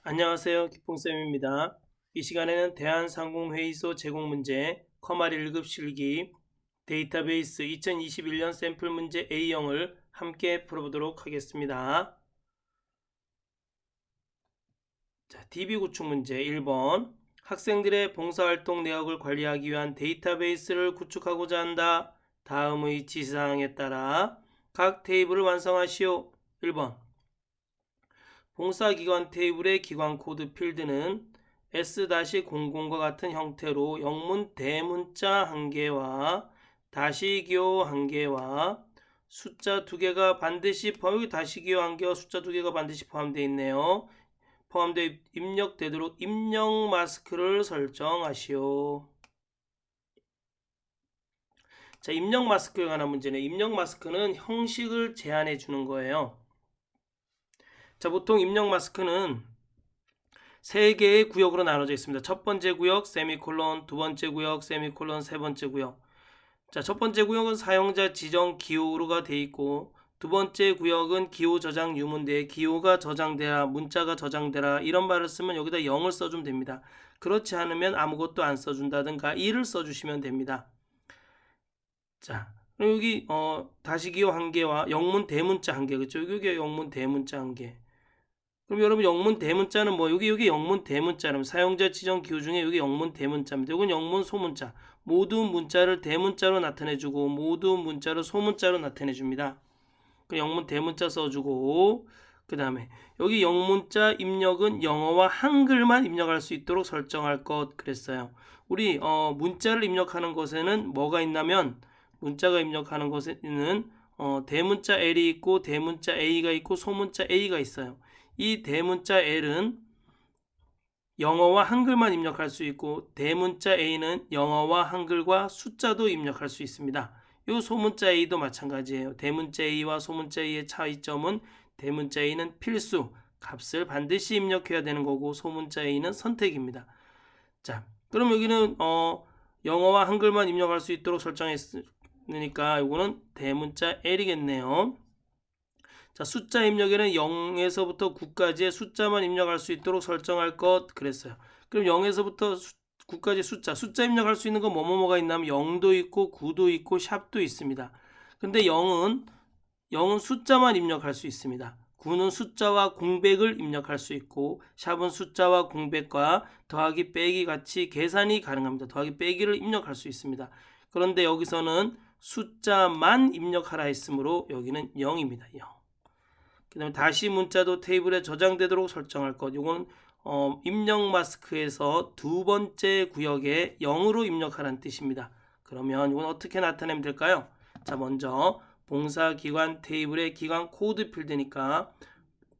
안녕하세요. 기풍쌤입니다. 이 시간에는 대한상공회의소 제공문제 커말 1급 실기 데이터베이스 2021년 샘플 문제 A형을 함께 풀어보도록 하겠습니다. 자, DB 구축 문제 1번. 학생들의 봉사활동 내역을 관리하기 위한 데이터베이스를 구축하고자 한다. 다음의 지시사항에 따라 각 테이블을 완성하시오. 1번. 봉사기관 테이블의 기관 코드 필드는 S-00과 같은 형태로 영문 대문자 1개와 다시기호 1개와 숫자 2개가 반드시 여기 다시기호 1개와 숫자 2개가 반드시 포함되어 있네요. 포함되어 입력되도록 입력 마스크를 설정하시오. 자, 입력 마스크에 관한 문제는 입력 마스크는 형식을 제한해 주는 거예요. 자, 보통 입력 마스크는 3개의 구역으로 나눠져 있습니다. 첫 번째 구역 세미콜론, 두 번째 구역 세미콜론, 세 번째 구역. 자, 첫 번째 구역은 사용자 지정 기호로가 되어 있고, 두 번째 구역은 기호 저장 유문대에 기호가 저장되라, 문자가 저장되라 이런 말을 쓰면 여기다 0을 써주면 됩니다. 그렇지 않으면 아무것도 안 써준다든가 1을 써주시면 됩니다. 자, 그럼 여기 다시기호 1개와 영문 대문자 1개, 그렇죠? 여기 영문 대문자 1개. 그럼 여러분 영문 대문자는 뭐 여기 영문 대문자라면 사용자 지정 기호 중에 여기 영문 대문자입니다. 이건 영문 소문자. 모든 문자를 대문자로 나타내주고 모든 문자를 소문자로 나타내줍니다. 그 영문 대문자 써주고 그 다음에 여기 영문자 입력은 영어와 한글만 입력할 수 있도록 설정할 것 그랬어요. 우리 문자를 입력하는 것에는 뭐가 있냐면 문자가 입력하는 것에는 대문자 L이 있고 대문자 A가 있고 소문자 A가 있어요. 이 대문자 L은 영어와 한글만 입력할 수 있고 대문자 A는 영어와 한글과 숫자도 입력할 수 있습니다. 이 소문자 A도 마찬가지예요. 대문자 A와 소문자 A의 차이점은 대문자 A는 필수, 값을 반드시 입력해야 되는 거고 소문자 A는 선택입니다. 자, 그럼 여기는 영어와 한글만 입력할 수 있도록 설정했으니까 이거는 대문자 L이겠네요. 자, 숫자 입력에는 0에서부터 9까지의 숫자만 입력할 수 있도록 설정할 것 그랬어요. 그럼 0에서부터 9까지 숫자 입력할 수 있는 건 뭐뭐가 있냐면 0도 있고 9도 있고 샵도 있습니다. 근데 0은 숫자만 입력할 수 있습니다. 9는 숫자와 공백을 입력할 수 있고 샵은 숫자와 공백과 더하기 빼기 같이 계산이 가능합니다. 더하기 빼기를 입력할 수 있습니다. 그런데 여기서는 숫자만 입력하라 했으므로 여기는 0입니다. 0. 그 다음에 다시 문자도 테이블에 저장되도록 설정할 것. 이건 입력 마스크에서 두 번째 구역에 0으로 입력하라는 뜻입니다. 그러면 이건 어떻게 나타내면 될까요? 자, 먼저 봉사기관 테이블의 기관 코드 필드니까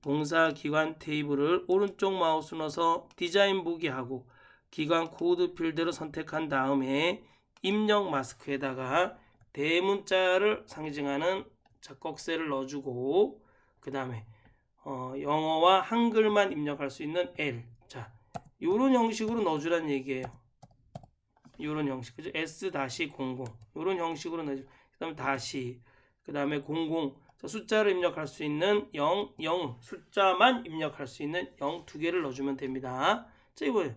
봉사기관 테이블을 오른쪽 마우스 넣어서 디자인 보기 하고 기관 코드 필드를 선택한 다음에 입력 마스크에다가 대문자를 상징하는 작곡셀을 넣어주고 그 다음에 영어와 한글만 입력할 수 있는 L. 자, 요런 형식으로 넣어주라는 얘기예요. 요런 형식. 그죠? S-00. 요런 형식으로 넣어주. 그 다음에 다시. 그 다음에 00. 자, 숫자를 입력할 수 있는 0, 0. 숫자만 입력할 수 있는 0 두 개를 넣어주면 됩니다. 자, 이거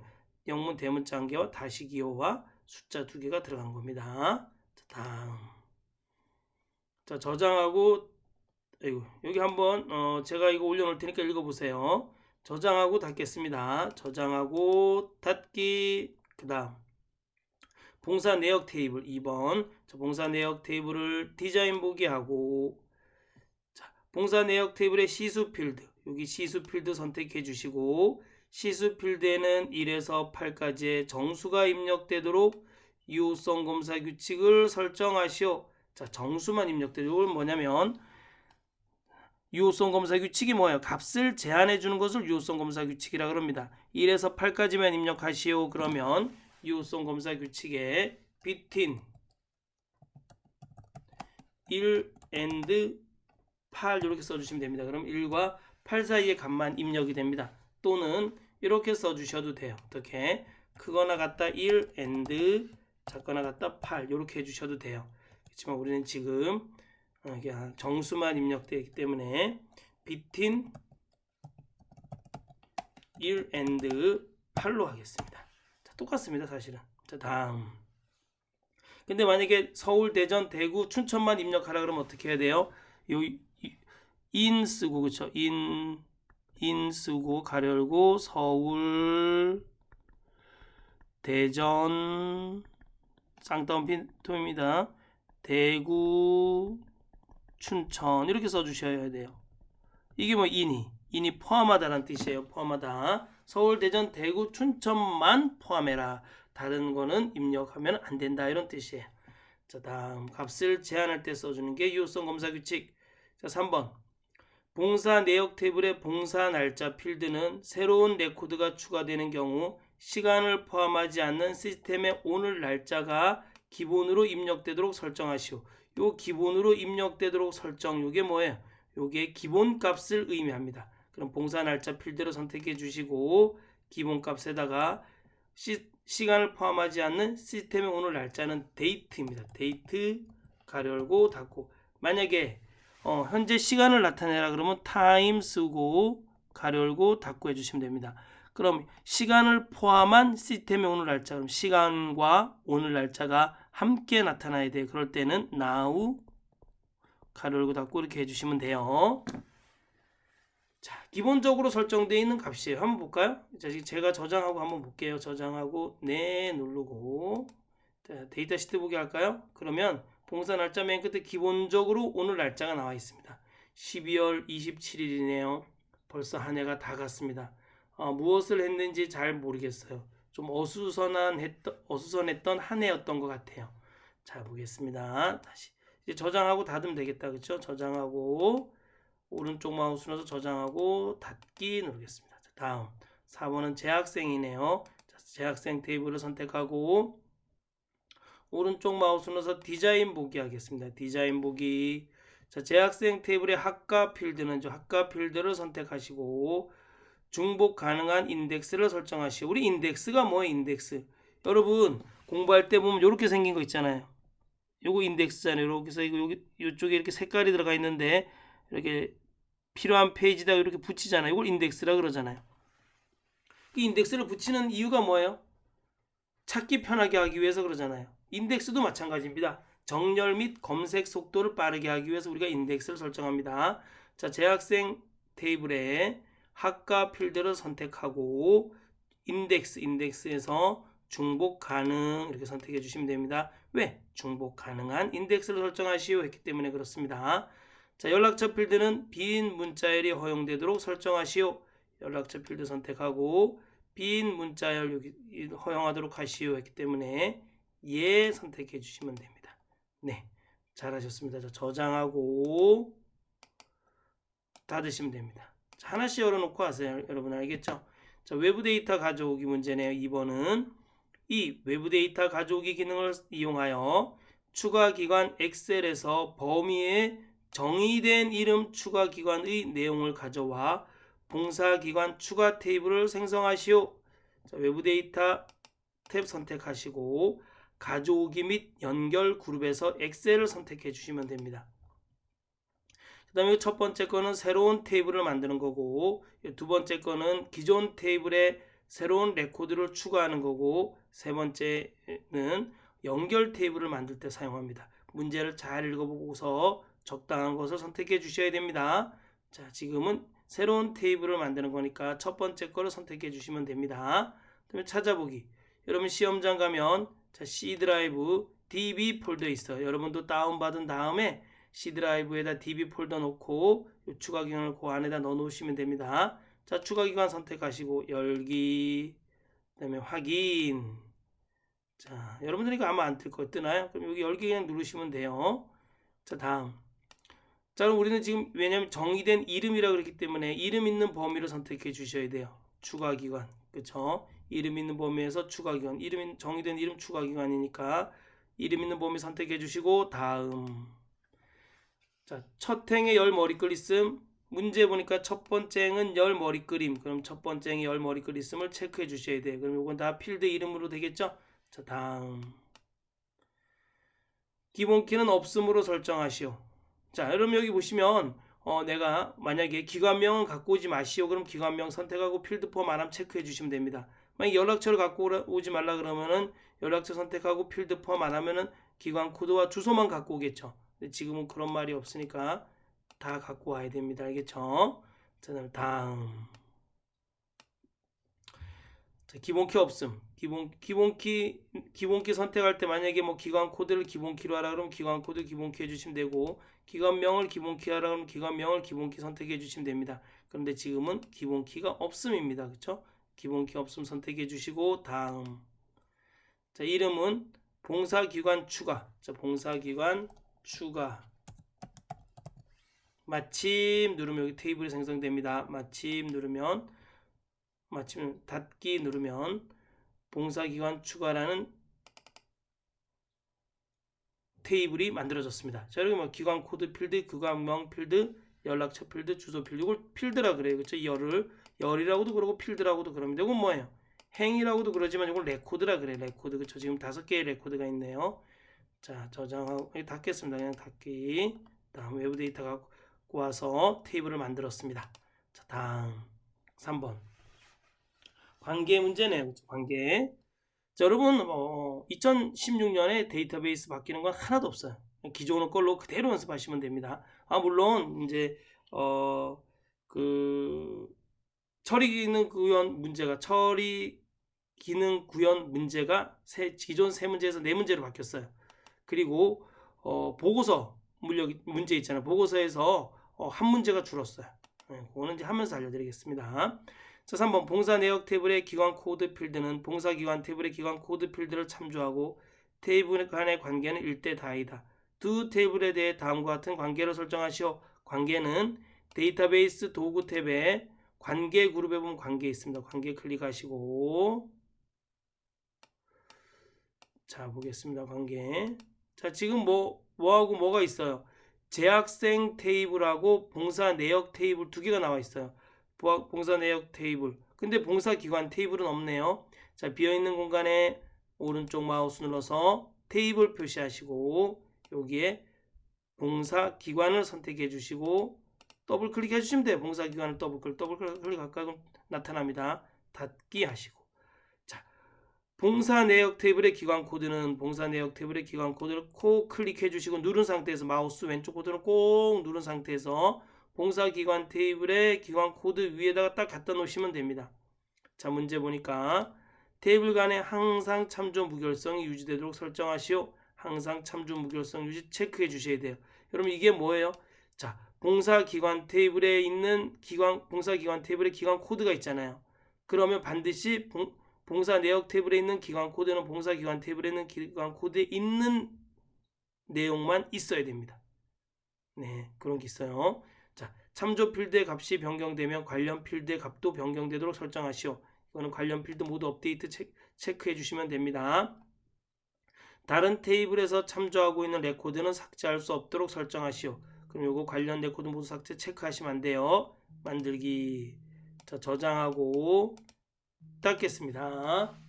영문 대문자 한 개와 다시 기호와 숫자 두 개가 들어간 겁니다. 자, 다음. 자, 저장하고 여기 한번 제가 이거 올려놓을 테니까 읽어보세요. 저장하고 닫겠습니다. 저장하고 닫기. 그 다음 봉사 내역 테이블 2번. 자, 봉사 내역 테이블을 디자인 보기 하고 자, 봉사 내역 테이블의 시수 필드 여기 시수 필드 선택해 주시고 시수 필드에는 1에서 8까지의 정수가 입력되도록 유효성 검사 규칙을 설정하시오. 자, 정수만 입력되도록 이건 뭐냐면 유효성 검사 규칙이 뭐예요? 값을 제한해 주는 것을 유효성 검사 규칙이라 그럽니다. 1에서 8까지만 입력하시오. 그러면 유효성 검사 규칙에 between 1 and 8 이렇게 써주시면 됩니다. 그럼 1과 8 사이의 값만 입력이 됩니다. 또는 이렇게 써주셔도 돼요. 어떻게? 크거나 같다 1 and 작거나 같다 8 이렇게 해주셔도 돼요. 그렇지만 우리는 지금 정수만 입력되어 있기 때문에 between 1 and 8로 하겠습니다. 자, 똑같습니다, 사실은. 자, 다음. 근데 만약에 서울, 대전, 대구, 춘천만 입력하라 그러면 어떻게 해야 돼요? 인 쓰고, 그쵸? 인 쓰고 가로 열고 서울, 대전, 쌍따옴 핀토입니다. 대구, 춘천 이렇게 써주셔야 돼요. 이게 뭐 인이 포함하다라는 뜻이에요. 포함하다. 서울, 대전, 대구, 춘천만 포함해라. 다른 거는 입력하면 안 된다 이런 뜻이에요. 자, 다음 값을 제한할 때 써주는 게 유효성 검사 규칙. 자, 3번 봉사 내역 테이블의 봉사 날짜 필드는 새로운 레코드가 추가되는 경우 시간을 포함하지 않는 시스템의 오늘 날짜가 기본으로 입력되도록 설정하시오. 요 기본으로 입력되도록 설정 요게 뭐예요? 요게 기본값을 의미합니다. 그럼 봉사 날짜 필드를 선택해 주시고 기본값에다가 시간을 포함하지 않는 시스템의 오늘 날짜는 데이트입니다. 데이트 가로 열고 닫고 만약에 현재 시간을 나타내라 그러면 타임 쓰고 가로 열고 닫고 해주시면 됩니다. 그럼 시간을 포함한 시스템의 오늘 날짜 그럼 시간과 오늘 날짜가 함께 나타나야 돼요. 그럴 때는 now 가로 열고 닫고 이렇게 해주시면 돼요. 자, 기본적으로 설정되어 있는 값이에요. 한번 볼까요? 자, 제가 저장하고 한번 볼게요. 저장하고 네 누르고 자, 데이터 시트 보기 할까요? 그러면 봉사 날짜 맨 끝에 기본적으로 오늘 날짜가 나와 있습니다. 12월 27일이네요. 벌써 한 해가 다 갔습니다. 무엇을 했는지 잘 모르겠어요. 좀 어수선했던 한 해였던 것 같아요. 자, 보겠습니다. 다시 이제 저장하고 닫으면 되겠다. 그렇죠? 저장하고 오른쪽 마우스 눌러서 저장하고 닫기 누르겠습니다. 자, 다음 4번은 재학생이네요. 자, 재학생 테이블을 선택하고 오른쪽 마우스 눌러서 디자인 보기 하겠습니다. 디자인 보기. 자, 재학생 테이블의 학과 필드는 학과 필드를 선택하시고 중복 가능한 인덱스를 설정하시오. 우리 인덱스가 뭐예요? 인덱스. 여러분 공부할 때 보면 이렇게 생긴 거 있잖아요. 요거 인덱스잖아요. 이렇게 해서 여기 이쪽에 이렇게 색깔이 들어가 있는데 이렇게 필요한 페이지다 이렇게 붙이잖아요. 이걸 인덱스라 그러잖아요. 그 인덱스를 붙이는 이유가 뭐예요? 찾기 편하게 하기 위해서 그러잖아요. 인덱스도 마찬가지입니다. 정렬 및 검색 속도를 빠르게 하기 위해서 우리가 인덱스를 설정합니다. 자, 재학생 테이블에 학과 필드를 선택하고 인덱스에서 중복 가능 이렇게 선택해 주시면 됩니다. 왜? 중복 가능한 인덱스를 설정하시오 했기 때문에 그렇습니다. 자, 연락처 필드는 빈 문자열이 허용되도록 설정하시오. 연락처 필드 선택하고 빈 문자열 여기 허용하도록 하시오 했기 때문에 예 선택해 주시면 됩니다. 네, 잘하셨습니다. 자, 저장하고 닫으시면 됩니다. 자, 하나씩 열어놓고 하세요. 여러분 알겠죠? 자, 외부 데이터 가져오기 문제네요. 2번은 이 외부 데이터 가져오기 기능을 이용하여 추가 기관 엑셀에서 범위에 정의된 이름 추가 기관의 내용을 가져와 봉사 기관 추가 테이블을 생성하시오. 자, 외부 데이터 탭 선택하시고 가져오기 및 연결 그룹에서 엑셀을 선택해 주시면 됩니다. 그 다음에 첫 번째 거는 새로운 테이블을 만드는 거고 두 번째 거는 기존 테이블에 새로운 레코드를 추가하는 거고 세 번째는 연결 테이블을 만들 때 사용합니다. 문제를 잘 읽어보고서 적당한 것을 선택해 주셔야 됩니다. 자, 지금은 새로운 테이블을 만드는 거니까 첫 번째 거를 선택해 주시면 됩니다. 그다음에 찾아보기. 여러분 시험장 가면 자, C 드라이브 DB 폴더 있어요. 여러분도 다운받은 다음에 C 드라이브에다 DB 폴더 놓고 추가 기관을 그 안에다 넣어 놓으시면 됩니다. 자, 추가 기관 선택하시고 열기 그다음에 확인. 자, 여러분들 이거 아마 안 뜰 거 뜨나요? 그럼 여기 열기 그냥 누르시면 돼요. 자, 다음. 자, 그럼 우리는 지금 왜냐면 정의된 이름이라 그랬기 때문에 이름 있는 범위를 선택해 주셔야 돼요. 추가 기관. 그렇죠? 이름 있는 범위에서 추가 기관. 정의된 이름 추가 기관이니까 이름 있는 범위 선택해 주시고 다음. 자, 첫 행에 열 머리글 있음. 문제 보니까 첫 번째 행은 열 머리글임. 그럼 첫 번째 행에 열 머리글 있음을 체크해 주셔야 돼요. 그럼 이건 다 필드 이름으로 되겠죠? 자, 다음. 기본 키는 없음으로 설정하시오. 자, 여러분 여기 보시면 내가 만약에 기관명은 갖고 오지 마시오. 그럼 기관명 선택하고 필드 폼 안함 체크해 주시면 됩니다. 만약 연락처를 갖고 오지 말라 그러면은 연락처 선택하고 필드 폼 안 하면은 기관 코드와 주소만 갖고 오겠죠. 근데 지금은 그런 말이 없으니까 다 갖고 와야 됩니다. 알겠죠? 자, 다음. 자, 기본키 없음. 기본키 선택할 때 만약에 뭐 기관 코드를 기본키로 하라 그러면 기관 코드 기본키 해주시면 되고, 기관명을 기본키 하라 그러면 기관명을 기본키 선택해 주시면 됩니다. 그런데 지금은 기본키가 없음입니다. 그렇죠? 기본키 없음 선택해 주시고, 다음. 자, 이름은 봉사기관 추가. 자, 봉사기관 추가. 마침 누르면 여기 테이블이 생성됩니다. 마침 닫기 누르면 봉사기관 추가라는 테이블이 만들어졌습니다. 자, 여기 뭐 기관 코드 필드, 기관명 필드, 연락처 필드, 주소 필드, 이걸 필드라 그래요. 그렇죠? 열이라고도 그러고 필드라고도 그럽니다. 이건 뭐예요? 행이라고도 그러지만 이걸 레코드라 그래요. 레코드. 그렇죠? 지금 5개의 레코드가 있네요. 자, 저장하고 닫겠습니다. 그냥 닫기. 다음 외부 데이터 갖고 와서 테이블을 만들었습니다. 자, 다음 3번. 관계 문제네요. 관계. 자, 여러분 2016년에 데이터베이스 바뀌는 건 하나도 없어요. 기존의 걸로 그대로 연습하시면 됩니다. 물론 이제 처리 기능 구현 문제가 기존 3문제에서 4문제로 바뀌었어요. 그리고 보고서 문제 있잖아요. 보고서에서 한 문제가 줄었어요. 그거는 이제 하면서 알려드리겠습니다. 자, 3번 봉사 내역 태블의 기관 코드 필드는 봉사기관 태블의 기관 코드 필드를 참조하고 테이블 간의 관계는 1대 다이다. 두 테이블에 대해 다음과 같은 관계를 설정하시오. 관계는 데이터베이스 도구 탭에 관계 그룹에 보면 관계 있습니다. 관계 클릭하시고, 자, 보겠습니다. 관계. 자, 지금 뭐하고 뭐가 있어요? 재학생 테이블하고 봉사 내역 테이블 2개가 나와 있어요. 봉사 내역 테이블. 근데 봉사기관 테이블은 없네요. 자, 비어있는 공간에 오른쪽 마우스 눌러서 테이블 표시하시고 여기에 봉사기관을 선택해 주시고 더블 클릭해 주시면 돼요. 봉사기관을 더블 클릭할까 나타납니다. 닫기 하시고. 자, 봉사 내역 테이블의 기관 코드는 봉사 내역 테이블의 기관 코드를 꼭 클릭해 주시고 누른 상태에서 마우스 왼쪽 버튼을 꼭 누른 상태에서 봉사기관 테이블의 기관 코드 위에다가 딱 갖다 놓으시면 됩니다. 자, 문제 보니까 테이블 간에 항상 참조 무결성이 유지되도록 설정하시오. 항상 참조 무결성 유지 체크해 주셔야 돼요. 여러분 이게 뭐예요? 자, 봉사기관 테이블에 있는 봉사기관 테이블의 기관 코드가 있잖아요. 그러면 반드시 봉사 내역 테이블에 있는 기관 코드는 봉사기관 테이블에 있는 기관 코드에 있는 내용만 있어야 됩니다. 네, 그런 게 있어요. 자, 참조 필드의 값이 변경되면 관련 필드의 값도 변경되도록 설정하시오. 이거는 관련 필드 모두 업데이트 체크해 주시면 됩니다. 다른 테이블에서 참조하고 있는 레코드는 삭제할 수 없도록 설정하시오. 그럼 요거 관련 레코드 모두 삭제 체크하시면 안 돼요. 만들기. 자, 저장하고 닫겠습니다.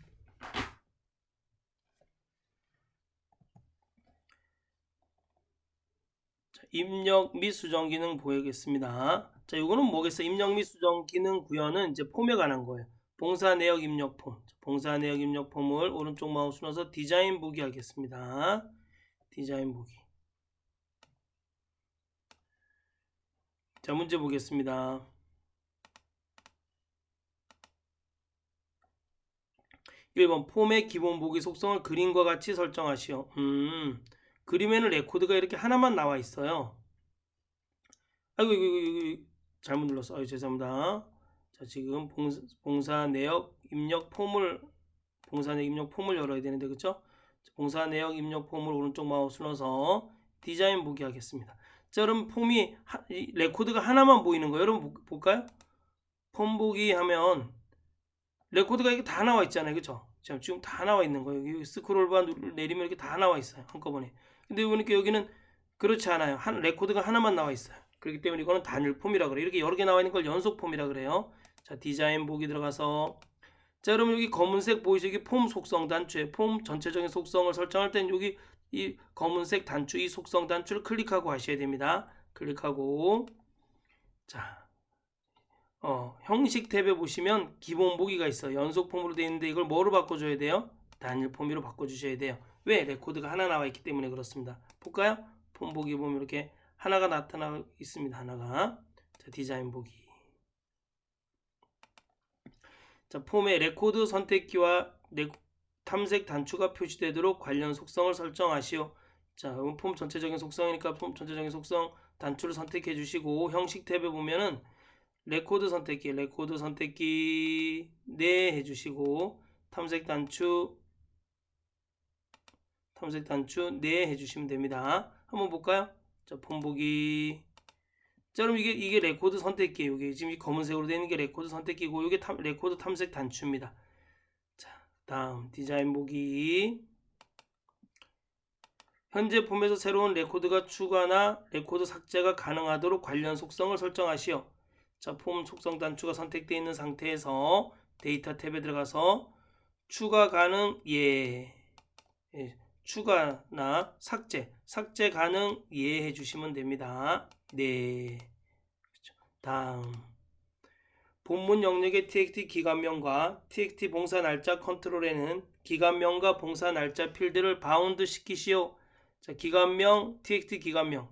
자, 입력 및 수정 기능 보여주겠습니다. 자, 요거는 뭐겠어요? 입력 및 수정 기능 구현은 이제 폼에 관한 거예요. 봉사 내역 입력 폼. 봉사 내역 입력 폼을 오른쪽 마우스 눌러서 디자인 보기 하겠습니다. 디자인 보기. 자, 문제 보겠습니다. 1번 폼의 기본 보기 속성을 그림과 같이 설정하시오. 그림에는 레코드가 이렇게 하나만 나와 있어요. 아이고 잘못 눌렀어. 죄송합니다. 자, 지금 봉사 내역 입력 폼을 열어야 되는데, 그쵸? 봉사 내역 입력 폼을 오른쪽 마우스 눌러서 디자인 보기 하겠습니다. 자, 여러분 폼이 레코드가 하나만 보이는 거예요. 여러분 볼까요? 폼 보기 하면 레코드가 이렇게 다 나와 있잖아요. 그쵸? 지금 다 나와 있는 거예요. 여기 스크롤바 내리면 이렇게 다 나와 있어요. 한꺼번에. 근데 보니까 여기는 그렇지 않아요. 레코드가 하나만 나와 있어요. 그렇기 때문에 이거는 단일 폼이라 그래요. 이렇게 여러 개 나와 있는 걸 연속 폼이라 그래요. 자, 디자인 보기 들어가서, 자, 여러분 여기 검은색 보이시죠? 여기 폼 속성 단추에 폼 전체적인 속성을 설정할 땐 여기 이 검은색 단추, 이 속성 단추를 클릭하고 하셔야 됩니다. 클릭하고, 자, 형식 탭에 보시면 기본 보기가 있어요. 연속 폼으로 되어 있는데 이걸 뭐로 바꿔줘야 돼요? 단일 폼으로 바꿔주셔야 돼요. 왜? 레코드가 하나 나와 있기 때문에 그렇습니다. 볼까요? 폼 보기 보면 이렇게 하나가 나타나 있습니다. 하나가. 자, 디자인 보기. 자, 폼의 레코드 선택키와 탐색 단추가 표시되도록 관련 속성을 설정하시오. 자, 폼 전체적인 속성이니까 폼 전체적인 속성 단추를 선택해 주시고 형식 탭에 보면은 레코드 선택기 네 해주시고 탐색 단추 네 해주시면 됩니다. 한번 볼까요? 자, 폼 보기. 자, 그럼 이게 레코드 선택기예요. 이게 지금 이 검은색으로 되어 있는 게 레코드 선택기고 이게 레코드 탐색 단추입니다. 자, 다음 디자인 보기. 현재 폼에서 새로운 레코드가 추가나 레코드 삭제가 가능하도록 관련 속성을 설정하시오. 자, 폼 속성 단추가 선택되어 있는 상태에서 데이터 탭에 들어가서 추가 가능 추가나 삭제 가능 해주시면 됩니다. 네. 다음 본문 영역의 txt 기관명과 txt 봉사 날짜 컨트롤에는 기관명과 봉사 날짜 필드를 바운드 시키시오. 자, 기관명 txt 기관명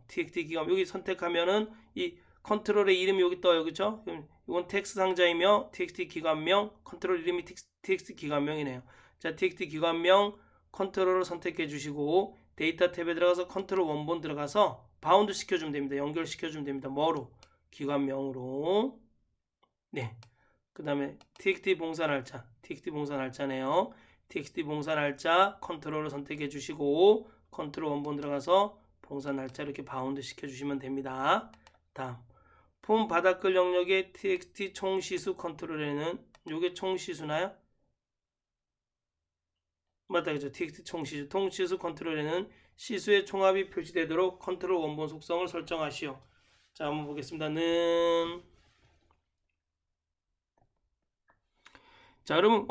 여기 선택하면은 이 컨트롤의 이름이 여기 떠요. 그죠? 이건 텍스트 상자이며 txt 기관명 컨트롤 이름이 txt 기관명이네요. 자, txt 기관명 컨트롤을 선택해 주시고 데이터 탭에 들어가서 컨트롤 원본 들어가서 바운드 시켜주면 됩니다. 연결시켜주면 됩니다. 뭐로? 기관명으로. 네. 그 다음에 txt 봉사 날짜네요. txt 봉사 날짜 컨트롤을 선택해 주시고 컨트롤 원본 들어가서 봉사 날짜 이렇게 바운드 시켜 주시면 됩니다. 다음 폼 바닥글 영역의 txt 총시수 컨트롤에는 요게 총시수나요? 맞다, 그죠? txt 총시수 컨트롤에는 시수의 총합이 표시되도록 컨트롤 원본 속성을 설정하시오. 자, 한번 보겠습니다. 자, 여러분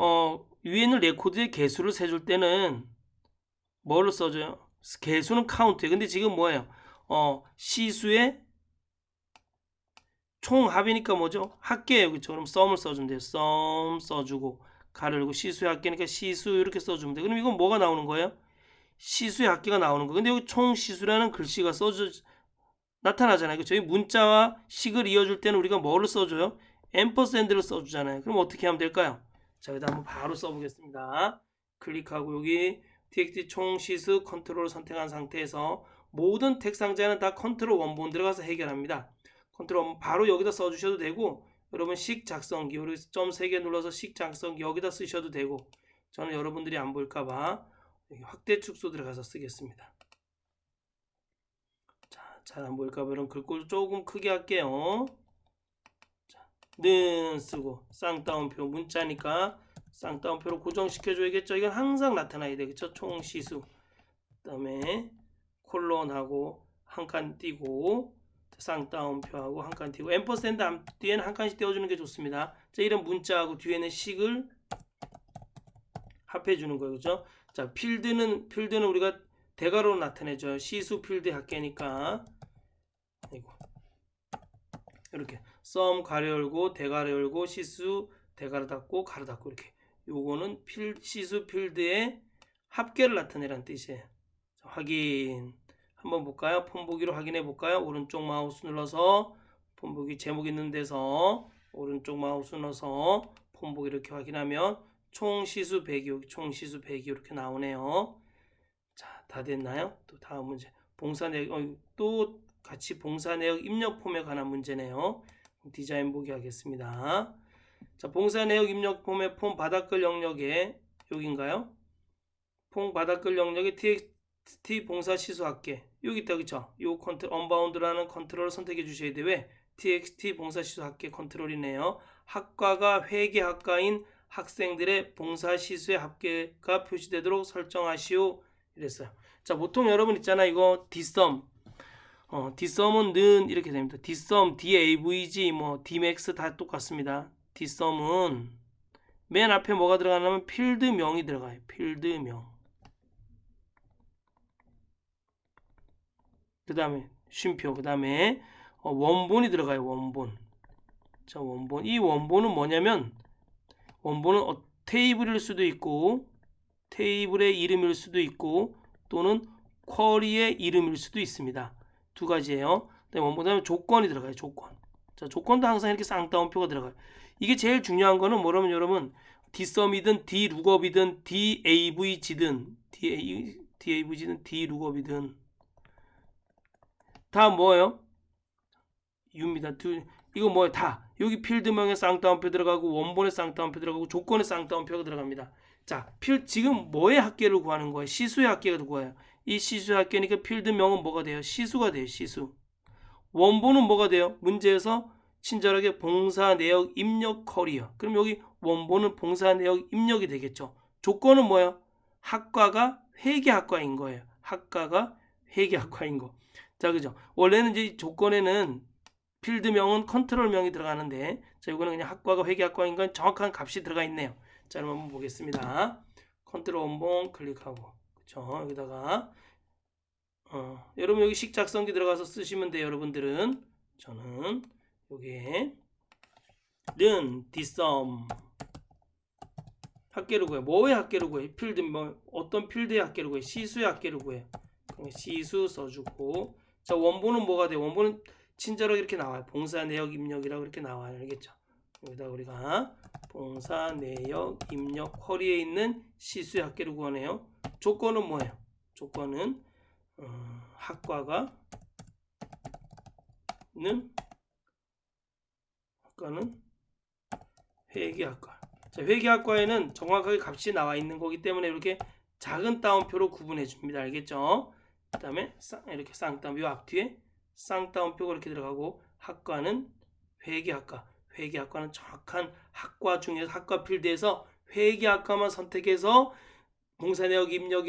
위에는 레코드의 개수를 세줄 때는 뭐를 써줘요? 개수는 카운트예요. 근데 지금 뭐예요? 시수의 총합이니까 뭐죠? 합계예요. 그렇죠? 그럼 썸을 써주면 돼요. 썸 써주고 가르고 시수의 합계니까 시수 이렇게 써주면 돼요. 그럼 이건 뭐가 나오는 거예요? 시수의 합계가 나오는 거예요. 근데 여기 총시수라는 글씨가 나타나잖아요. 그렇죠? 이 문자와 식을 이어줄 때는 우리가 뭐를 써줘요? 앰퍼샌드를 써주잖아요. 그럼 어떻게 하면 될까요? 자, 여기다 한번 바로 써보겠습니다. 클릭하고 여기 txt 총시수 컨트롤을 선택한 상태에서 모든 텍스트 상자는 다 컨트롤 원본 들어가서 해결합니다. 컨트롤 바로 여기다 써주셔도 되고 여러분 식 작성기 여기서 점 3개 눌러서 식 작성기 여기다 쓰셔도 되고 저는 여러분들이 안 볼까봐 여기 확대 축소 들어가서 쓰겠습니다. 자, 잘 안 보일까봐 여러분 글꼴 조금 크게 할게요. 자, 는 쓰고 쌍따옴표 문자니까 쌍따옴표로 고정시켜줘야겠죠. 이건 항상 나타나야 되겠죠. 총시수 그 다음에 콜론하고 한 칸 띄고 쌍따옴표하고 한 칸 띄고 앰퍼샌드 뒤에는 한 칸씩 띄워주는 게 좋습니다. 자, 이런 문자하고 뒤에는 식을 합해 주는 거예요. 그죠? 자, 필드는 우리가 대괄호로 나타내줘요. 시수 필드 합계니까 이렇게 썸 가로 열고 대괄호 열고 시수 대괄호 닫고 가로 닫고 이렇게 요거는 시수 필드의 합계를 나타내라는 뜻이에요. 자, 확인 한번 볼까요? 폼 보기로 확인해 볼까요? 오른쪽 마우스 눌러서 폼 보기 제목 있는 데서 오른쪽 마우스 눌러서 폼 보기 이렇게 확인하면 총시수 100이 이렇게 나오네요. 자, 다 됐나요? 또 다음 문제 봉사 내역 또 같이 봉사 내역 입력 폼에 관한 문제네요. 디자인 보기 하겠습니다. 자, 봉사 내역 입력 폼의 폼 바닥글 영역에 여기인가요? 폼 바닥글 영역에 txt 봉사 시수 합계 여기 있다. 그쵸? 요 컨트롤 언바운드라는 컨트롤을 선택해 주셔야 돼요. 왜? txt 봉사 시수 합계 컨트롤이네요. 학과가 회계 학과인 학생들의 봉사 시수의 합계가 표시되도록 설정하시오. 이랬어요. 자, 보통 여러분 있잖아 이거 dsum dsum은 는 이렇게 됩니다. dsum, davg, 뭐 dmax 다 똑같습니다. dsum은 맨 앞에 뭐가 들어가냐면 필드명이 들어가요. 필드명. 그 다음에 쉼표, 그 다음에 원본이 들어가요. 원본. 자, 원본. 이 원본은 뭐냐면 원본은 테이블일 수도 있고 테이블의 이름일 수도 있고 또는 쿼리의 이름일 수도 있습니다. 두 가지예요. 원본은 조건이 들어가요. 조건. 자, 조건도 항상 이렇게 쌍따옴표가 들어가요. 이게 제일 중요한 거는 뭐라면 여러분 dsum이든 dlookup이든 davg든 davg든 dlookup이든 다 뭐예요? u입니다. 이거 뭐예요? 다 여기 필드명에 쌍따옴표 들어가고 원본에 쌍따옴표 들어가고 조건에 쌍따옴표가 들어갑니다. 자, 지금 뭐의 합계를 구하는 거예요? 시수의 합계를 구해요. 이 시수의 합계니까 필드명은 뭐가 돼요? 시수가 돼요. 시수. 원본은 뭐가 돼요? 문제에서 친절하게 봉사 내역 입력 쿼리어. 그럼 여기 원본은 봉사 내역 입력이 되겠죠. 조건은 뭐예요? 학과가 회계학과인 거예요. 학과가 회계학과인 거. 자, 그죠? 원래는 이제 조건에는 필드명은 컨트롤명이 들어가는데, 자, 이거는 그냥 학과가 회계학과인 건 정확한 값이 들어가 있네요. 자, 그럼 한번 보겠습니다. 컨트롤 원본 클릭하고, 그쵸? 여기다가, 여러분 여기 식 작성기 들어가서 쓰시면 돼요. 여러분들은. 저는 여기에 는 dsum 합계를 구해. 뭐의 합계를 구해? 필드 뭐 어떤 필드의 합계를 구해? 시수의 합계를 구해. 시수 써주고, 자, 원본은 뭐가 돼? 원본은 친절하게 이렇게 나와요. 봉사 내역 입력이라고 이렇게 나와요. 알겠죠? 여기다 우리가 봉사 내역 입력 쿼리에 있는 시수의 합계를 구하네요. 조건은 뭐예요? 조건은 학과는 회계학과. 자, 회계학과에는 정확하게 값이 나와 있는 거기 때문에 이렇게 작은 따옴표로 구분해 줍니다. 알겠죠? 그 다음에 이렇게 쌍따옴표 앞뒤에 쌍따옴표가 이렇게 들어가고, 학과는 회계학과. 회계학과는 정확한 학과 중에서 학과 필드에서 회계학과만 선택해서 봉사내역 입력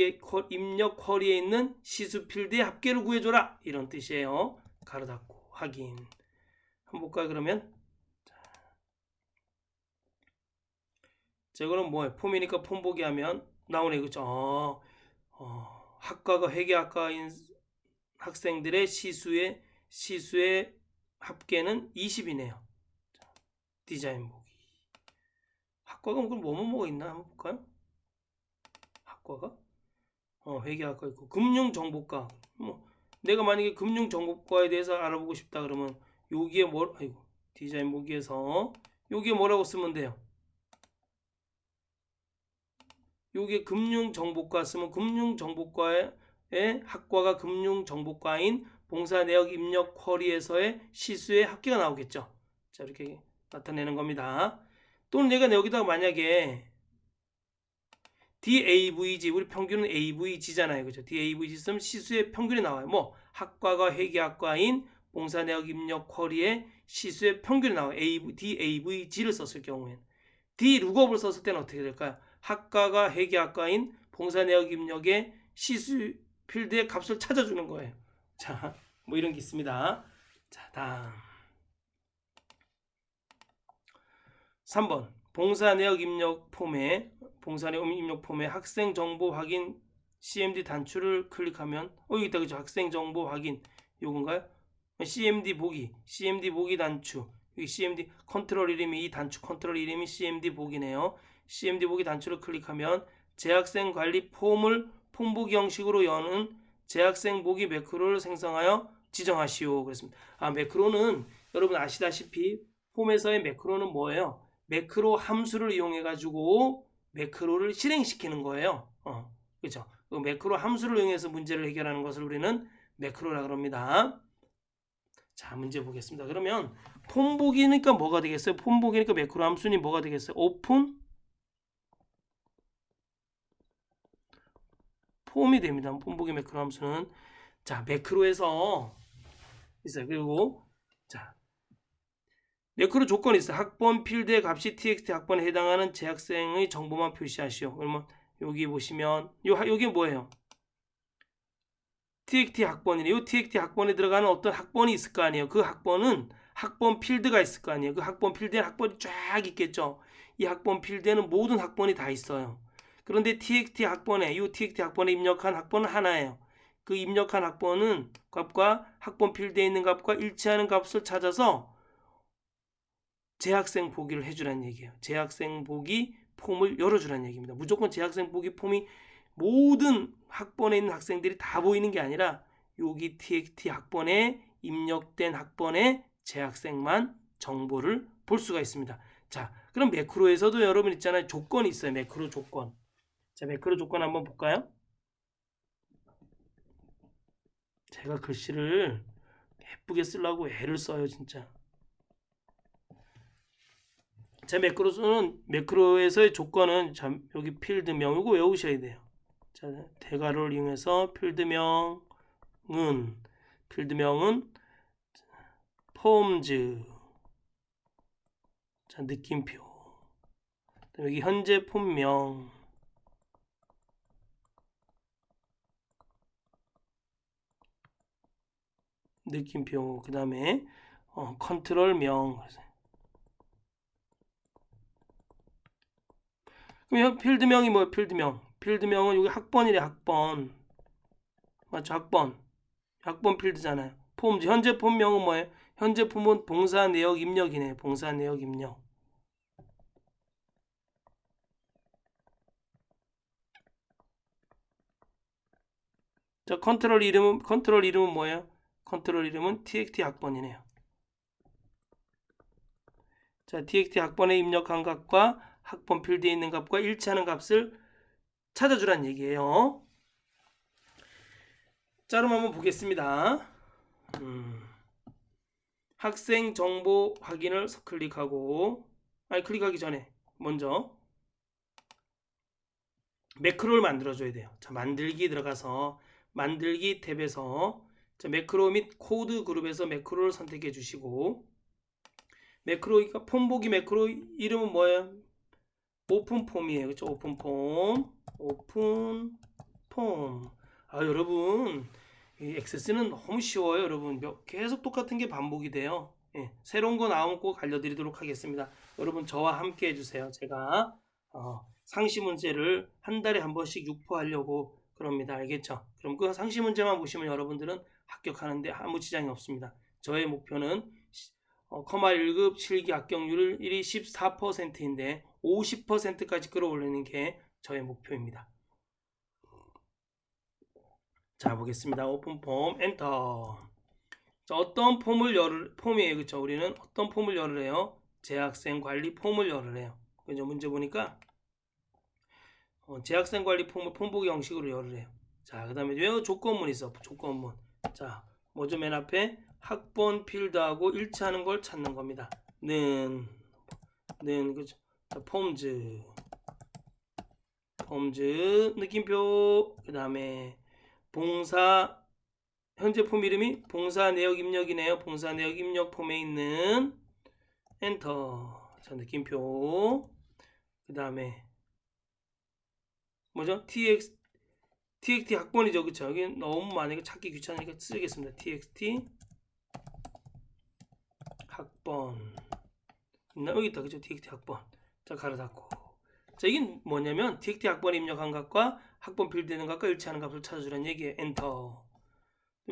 쿼리에 있는 시수 필드의 합계를 구해줘라, 이런 뜻이에요. 가로 닫고 확인. 한번 볼까요? 그러면 자, 이거는 뭐예요? 폼이니까 폼 보기 하면 나오네, 그죠? 학과가 회계학과인 학생들의 시수의 합계는 20이네요. 디자인 보기. 학과가 뭐가 있나 한번 볼까요? 학과가 회계학과 있고, 금융정보과. 내가 만약에 금융정보과에 대해서 알아보고 싶다 그러면 여기에 디자인 보기에서 여기에 뭐라고 쓰면 돼요? 여기에 금융정보과 쓰면 금융정보과의 학과가 금융정보과인 봉사내역 입력 쿼리에서의 시수의 합계가 나오겠죠. 자, 이렇게 나타내는 겁니다. 또는 내가 여기다가 만약에 DAVG, 우리 평균은 AVG잖아요. 그죠? DAVG 쓰면 시수의 평균이 나와요. 뭐 학과가 회계학과인 봉사내역 입력 쿼리의 시수의 평균이 나와요. DAVG를 썼을 경우에는. D룩업을 썼을 때는 어떻게 될까요? 학과가 회계학과인 봉사내역 입력의 시수 필드의 값을 찾아주는 거예요. 자, 뭐 이런 게 있습니다. 자, 다음 3번 봉사내역 입력 폼에 학생 정보 확인 CMD 단추를 클릭하면 여기 있다, 그죠? 학생 정보 확인 요건가요? CMD 보기 단추, 여기 CMD 컨트롤 이름이, 이 단추 컨트롤 이름이 CMD 보기네요. CMD 보기 단추를 클릭하면 재학생 관리 폼을 폼보기 형식으로 여는 재학생 보기 매크로를 생성하여 지정하시오. 그렇습니다. 매크로는 여러분 아시다시피 폼에서의 매크로는 뭐예요? 매크로 함수를 이용해 가지고 매크로를 실행시키는 거예요. 그렇죠? 그 매크로 함수를 이용해서 문제를 해결하는 것을 우리는 매크로라 그럽니다. 자, 문제 보겠습니다. 그러면 폼보기니까 뭐가 되겠어요? 폼보기니까 매크로 함수니 뭐가 되겠어요? 오픈 폼이 됩니다. 폼보기 매크로 함수는. 자, 매크로에서 있어요. 그리고 자, 매크로 조건이 있어요. 학번 필드의 값이 txt 학번에 해당하는 재학생의 정보만 표시하시오. 그러면 여기 보시면 여기 뭐예요? txt 학번이네요. 이 txt 학번에 들어가는 어떤 학번이 있을 거 아니에요. 그 학번은 학번 필드가 있을 거 아니에요. 그 학번 필드에 학번이 쫙 있겠죠. 이 학번 필드에는 모든 학번이 다 있어요. 그런데 txt 학번에 입력한 학번은 하나예요. 그 입력한 학번은 값과 학번 필드에 있는 값과 일치하는 값을 찾아서 재학생 보기를 해주라는 얘기예요. 재학생 보기 폼을 열어주라는 얘기입니다. 무조건 재학생 보기 폼이 모든 학번에 있는 학생들이 다 보이는 게 아니라 여기 TXT 학번에 입력된 학번의 재학생만 정보를 볼 수가 있습니다. 자, 그럼 매크로에서도 여러분 있잖아요. 조건이 있어요. 매크로 조건. 자, 매크로 조건 한번 볼까요? 제가 글씨를 예쁘게 쓰려고 애를 써요, 진짜. 자, 매크로에서의 조건은 자, 여기 필드명 이거 외우셔야 돼요. 자, 대괄호를 이용해서 필드명은 폼즈. 자, 느낌표. 여기 현재 폼명. 느낌표. 그 다음에 컨트롤명. 그럼 필드명이 뭐예요? 필드명은 여기 학번이래. 학번. 맞죠? 학번 필드잖아요. 폼즈. 현재 폼명은 뭐예요? 현재 폼은 봉사 내역 입력이네. 봉사 내역 입력. 자, 컨트롤 이름은 뭐예요? 컨트롤 이름은 TXT 학번이네요. 자, TXT 학번에 입력한 값과 학번 필드에 있는 값과 일치하는 값을 찾아주란 얘기예요. 자, 그럼 한번 보겠습니다. 학생 정보 확인을 클릭하고, 클릭하기 전에 먼저 매크로를 만들어줘야 돼요. 자, 만들기 들어가서 만들기 탭에서 자, 매크로 및 코드 그룹에서 매크로를 선택해 주시고, 매크로가 폼보기 매크로 이름은 뭐예요? 오픈폼이에요. 그렇죠? 오픈폼. 여러분, 이 액세스는 너무 쉬워요. 여러분, 계속 똑같은 게 반복이 돼요. 예, 새로운 거 나오면 꼭 알려드리도록 하겠습니다. 여러분, 저와 함께 해주세요. 제가 상시 문제를 한 달에 한 번씩 유포하려고 그럽니다. 알겠죠? 그럼 그 상시 문제만 보시면 여러분들은 합격하는데 아무 지장이 없습니다. 저의 목표는 커마 1급 실기 합격률이 14%인데 50%까지 끌어올리는 게 저의 목표입니다. 자, 보겠습니다. 오픈폼 엔터. 자, 어떤 폼이에요. 그쵸? 우리는 어떤 폼을 열으래요? 재학생 관리 폼을 열으래요. 그죠? 문제 보니까 재학생 관리 폼을 폼보기 형식으로 열으래요. 자, 그 다음에 왜 조건문 있어? 조건문. 자, 뭐죠? 맨 앞에 학번 필드하고 일치하는 걸 찾는 겁니다. 그죠? 자, 폼즈 느낌표. 그 다음에 봉사 현재 폼 이름이 봉사 내역 입력이네요. 봉사 내역 입력 폼에 있는 엔터. 자, 느낌표. 그 다음에 뭐죠? TXT 학번이죠. 그쵸? 여기 너무 많으니까 찾기 귀찮으니까 쓰겠습니다. TXT 학번. 여기 있다. 그죠? TXT 학번. 자, 가로 닫고. 자, 이게 뭐냐면 TXT 학번에 입력한 값과 학번 필드되는 값과 일치하는 값을 찾아주라는 얘기예요. 엔터.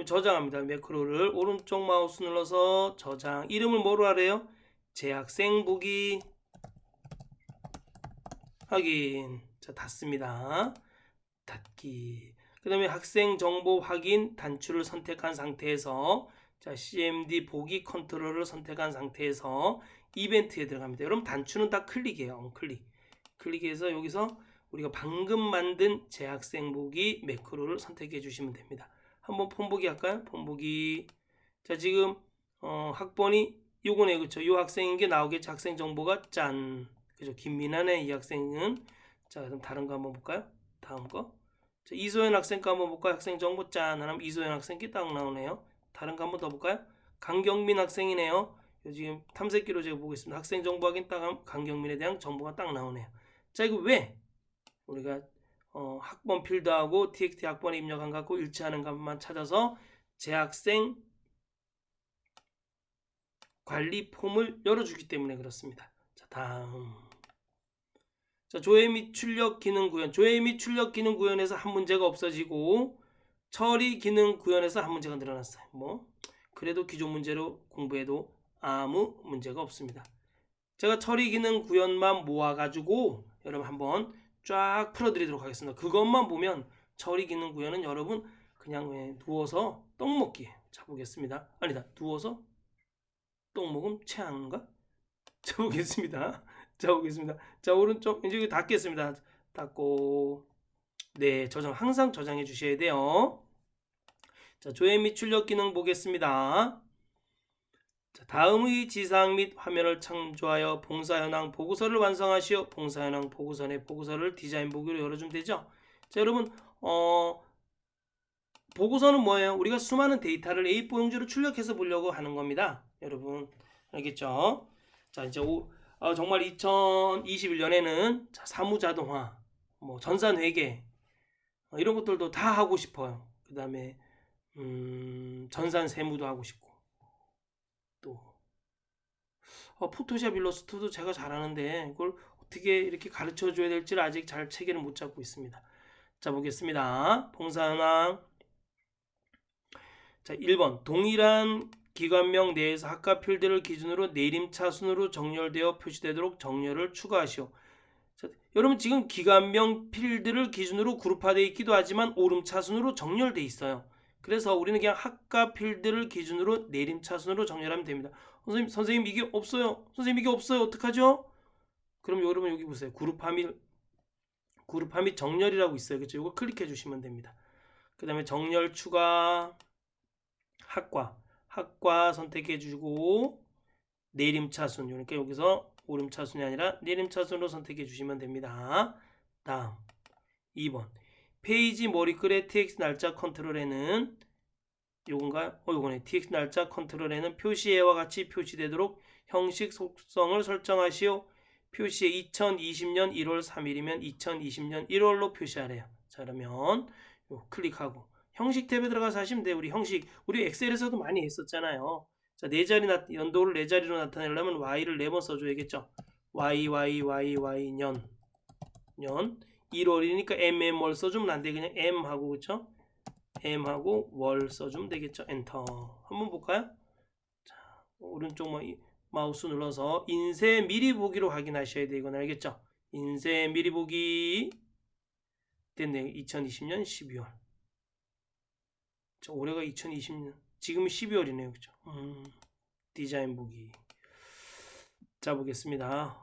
저장합니다. 매크로를 오른쪽 마우스 눌러서 저장. 이름을 뭐로 하래요? 재학생 보기 확인. 자, 닫습니다. 닫기. 그 다음에 학생 정보 확인 단추를 선택한 상태에서 자, CMD 보기 컨트롤을 선택한 상태에서 이벤트에 들어갑니다. 여러분 단추는 다 클릭이에요. 클릭해서 여기서 우리가 방금 만든 재학생 보기 매크로를 선택해 주시면 됩니다. 한번 폼보기 할까요? 폼보기. 자, 지금 학번이 요거네. 그쵸? 요 학생인 게 나오겠죠? 학생 정보가 짠. 그죠? 김민아네 이 학생은. 자, 그럼 다른 거 한번 볼까요? 다음 거. 자, 이소연 학생 거 한번 볼까요? 학생 정보 짠 하면 이소연 학생 게 딱 나오네요. 다른 거 한번 더 볼까요? 강경민 학생이네요. 지금 탐색기로 제가 보고 있습니다. 학생 정보 확인 딱 하면 강경민에 대한 정보가 딱 나오네요. 자, 이거 왜 우리가 학번 필드하고 TXT 학번에 입력한 값고 일치하는 값만 찾아서 재학생 관리 폼을 열어주기 때문에 그렇습니다. 자, 다음. 자, 조회 및 출력 기능 구현. 조회 및 출력 기능 구현에서 한 문제가 없어지고 처리 기능 구현에서 한 문제가 늘어났어요. 뭐 그래도 기존 문제로 공부해도 아무 문제가 없습니다. 제가 처리 기능 구현만 모아가지고 여러분 한번 쫙 풀어드리도록 하겠습니다. 그것만 보면 처리 기능 구현은 여러분 그냥 누워서 떡 먹기. 자 보겠습니다. 아니다, 누워서 떡 먹으면 체한가? 자 보겠습니다. 자 보겠습니다. 자 오른쪽 이제 닫겠습니다. 닫고 네 저장 항상 저장해 주셔야 돼요. 자 조회 및 출력 기능 보겠습니다. 자, 다음의 지상 및 화면을 참조하여 봉사 현황 보고서를 완성하시오. 봉사 현황 보고서 내 보고서를 디자인 보기로 열어주면 되죠. 자 여러분 보고서는 뭐예요? 우리가 수많은 데이터를 A4 용지로 출력해서 보려고 하는 겁니다. 여러분 알겠죠? 자 이제 정말 2021년에는 사무자동화, 뭐 전산회계 이런 것들도 다 하고 싶어요. 그 다음에 전산세무도 하고 싶고 또 포토샵 일러스트도 제가 잘하는데 이걸 어떻게 이렇게 가르쳐 줘야 될지를 아직 잘 체계를 못 잡고 있습니다. 자 보겠습니다. 봉사현황. 자 1번 동일한 기관명 내에서 학과 필드를 기준으로 내림차 순으로 정렬되어 표시되도록 정렬을 추가하시오. 자, 여러분 지금 기관명 필드를 기준으로 그룹화되어 있기도 하지만 오름차순으로 정렬되어 있어요. 그래서 우리는 그냥 학과 필드를 기준으로 내림차순으로 정렬하면 됩니다. 선생님 이게 없어요. 선생님 이게 없어요. 어떡하죠? 그럼 여러분 여기 보세요. 그룹화 및 정렬이라고 있어요. 그렇죠? 이거 클릭해 주시면 됩니다. 그 다음에 정렬 추가 학과 선택해 주고 내림차순, 그러니까 여기서 오름차순이 아니라 내림차순으로 선택해 주시면 됩니다. 다음 2번 페이지 머리글의 tx 날짜 컨트롤에는 요건가요? 요거네. tx 날짜 컨트롤에는 표시에와 같이 표시되도록 형식 속성을 설정하시오. 표시에 2020년 1월 3일이면 2020년 1월로 표시하래요. 자 그러면 요 클릭하고 형식 탭에 들어가서 하시면 돼요. 우리 엑셀에서도 많이 했었잖아요. 자, 연도를 4자리로 나타내려면 y를 4번 써줘야겠죠. y 년 1월이니까 mm월 써주면 안 돼. 그냥 m하고 그쵸? m하고 월 써주면 되겠죠. 엔터. 한번 볼까요? 자, 오른쪽 마우스 눌러서 인쇄 미리 보기로 확인하셔야 돼요. 이건 알겠죠? 인쇄 미리 보기 됐네요. 2020년 12월. 올해가 2020년 지금 12월이네요. 그죠? 디자인 보기. 자 보겠습니다.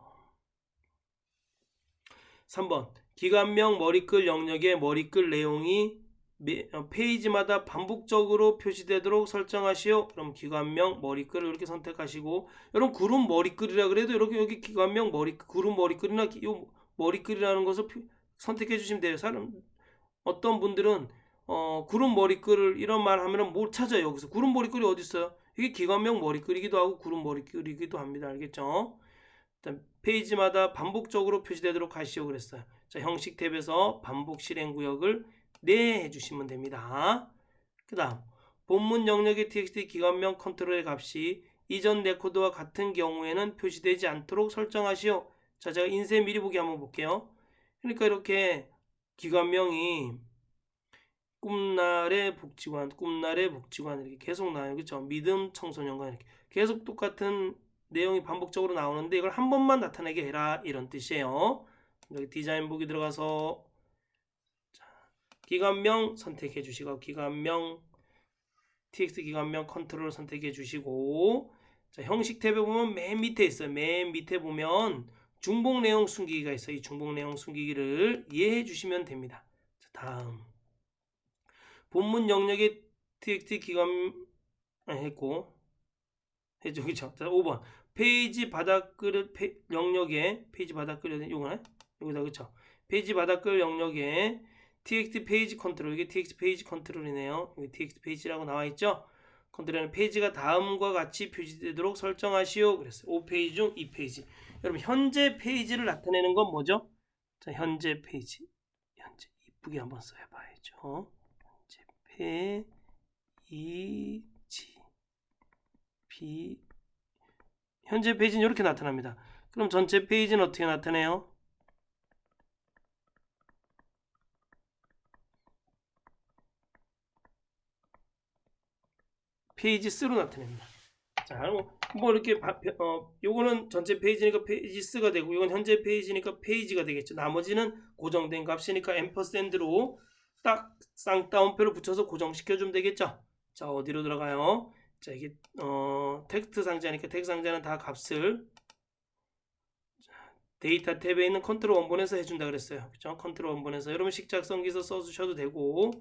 3번 기관명 머리글 영역의 머리글 내용이 페이지마다 반복적으로 표시되도록 설정하시오. 그럼 기관명 머리글을 이렇게 선택하시고 여러분 그룹 머리글이라 그래도 이렇게 여기 기관명 그룹 머리글이나 요 머리글이라는 것을 선택해 주시면 돼요. 어떤 분들은 그룹 머리글을 이런 말 하면은 못 찾아요. 여기서 그룹 머리글이 어디 있어요? 이게 기관명 머리글이기도 하고 그룹 머리글이기도 합니다. 알겠죠? 일단 페이지마다 반복적으로 표시되도록 하시오 그랬어요. 자, 형식 탭에서 반복 실행 구역을 네 해주시면 됩니다. 그 다음 본문 영역의 txt 기관명 컨트롤의 값이 이전 레코드와 같은 경우에는 표시되지 않도록 설정하시오. 자, 제가 인쇄 미리 보기 한번 볼게요. 그러니까 이렇게 기관명이 꿈날의 복지관 이렇게 계속 나와요. 그렇죠? 믿음 청소년관 이렇게 계속 똑같은 내용이 반복적으로 나오는데 이걸 한 번만 나타내게 해라 이런 뜻이에요. 여기 디자인 보기 들어가서 기관명 선택해 주시고 기관명 txt 기관명 컨트롤 선택해 주시고 자, 형식 탭에 보면 맨 밑에 있어요. 맨 밑에 보면 중복 내용 숨기기가 있어요. 이 중복 내용 숨기기를 이해해 주시면 됩니다. 자, 다음 본문 영역의 txt 기관 했고 해죠. 그쵸? 자, 5번 페이지 바닥글 영역에 페이지 바닥글 요거네 여기다 그쵸? 페이지 바닥글 영역에 txt 페이지 컨트롤 이게 txt 페이지 컨트롤이네요. 여기 txt 페이지라고 나와 있죠? 컨트롤은 페이지가 다음과 같이 표시되도록 설정하시오. 그랬어요. 5페이지 중 2페이지. 여러분 현재 페이지를 나타내는 건 뭐죠? 자, 현재 페이지. 현재 이쁘게 한번 써봐야죠. 현재 페이지 현재 페이지는 이렇게 나타납니다. 그럼 전체 페이지는 어떻게 나타내요? 페이지 S로 나타냅니다. 자, 뭐 이렇게 요거는 전체 페이지니까 페이지 S가 되고, 이건 현재 페이지니까 페이지가 되겠죠. 나머지는 고정된 값이니까 앰퍼샌드로 딱 쌍따옴표를 붙여서 고정시켜 주면 되겠죠. 자, 어디로 들어가요? 자, 이게 텍스트 상자니까 텍스트 상자는 다 값을 데이터 탭에 있는 컨트롤 원본에서 해준다 그랬어요. 그죠? 컨트롤 원본에서 여러분 식작성기서 써주셔도 되고,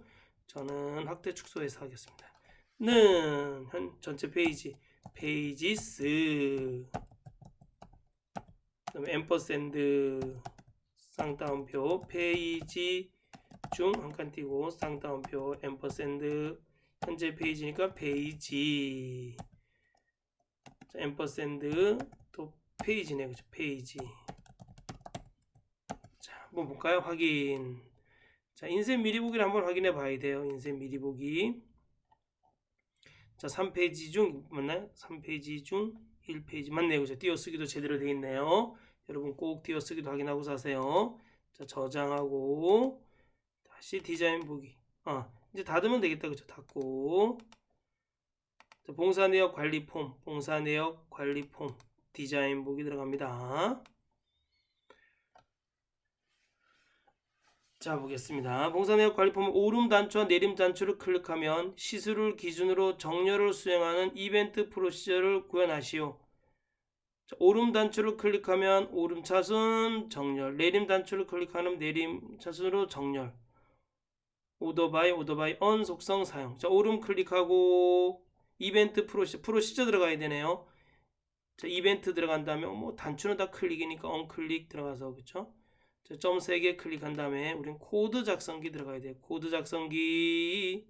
저는 확대 축소해서 하겠습니다. 는 전체 페이지 페이지스, 그다음에 앰퍼샌드 쌍따옴표 페이지 중 한 칸 띄고 쌍따옴표 앰퍼샌드 현재 페이지니까 페이지, 자, 앰퍼샌드 또 페이지네, 그죠? 페이지. 자, 한번 볼까요? 확인. 자, 인쇄 미리 보기를 한번 확인해 봐야 돼요. 인쇄 미리 보기. 자, 3페이지 중 맞나요? 3페이지 중 1페이지 맞네요. 그죠? 띄어쓰기도 제대로 되어 있네요. 여러분 꼭 띄어쓰기도 확인하고 사세요. 자, 저장하고 다시 디자인 보기. 이제 닫으면 되겠다. 그죠? 닫고. 자, 봉사 내역 관리 폼, 봉사 내역 관리 폼 디자인 보기 들어갑니다. 자, 보겠습니다. 봉사 내역 관리 폼 오름 단추와 내림 단추를 클릭하면 시수를 기준으로 정렬을 수행하는 이벤트 프로시저를 구현하시오. 자, 오름 단추를 클릭하면 오름 차순 정렬, 내림 단추를 클릭하면 내림 차순으로 정렬, 오더 바이 언 속성 사용. 자, 오름 클릭하고 이벤트 프로시저 들어가야 되네요. 자, 이벤트 들어간 다음에 뭐 단추는 다 클릭이니까 언 클릭 들어가서, 그쵸? 자, 점 3개 클릭한 다음에 우린 코드 작성기 들어가야 돼요. 코드 작성기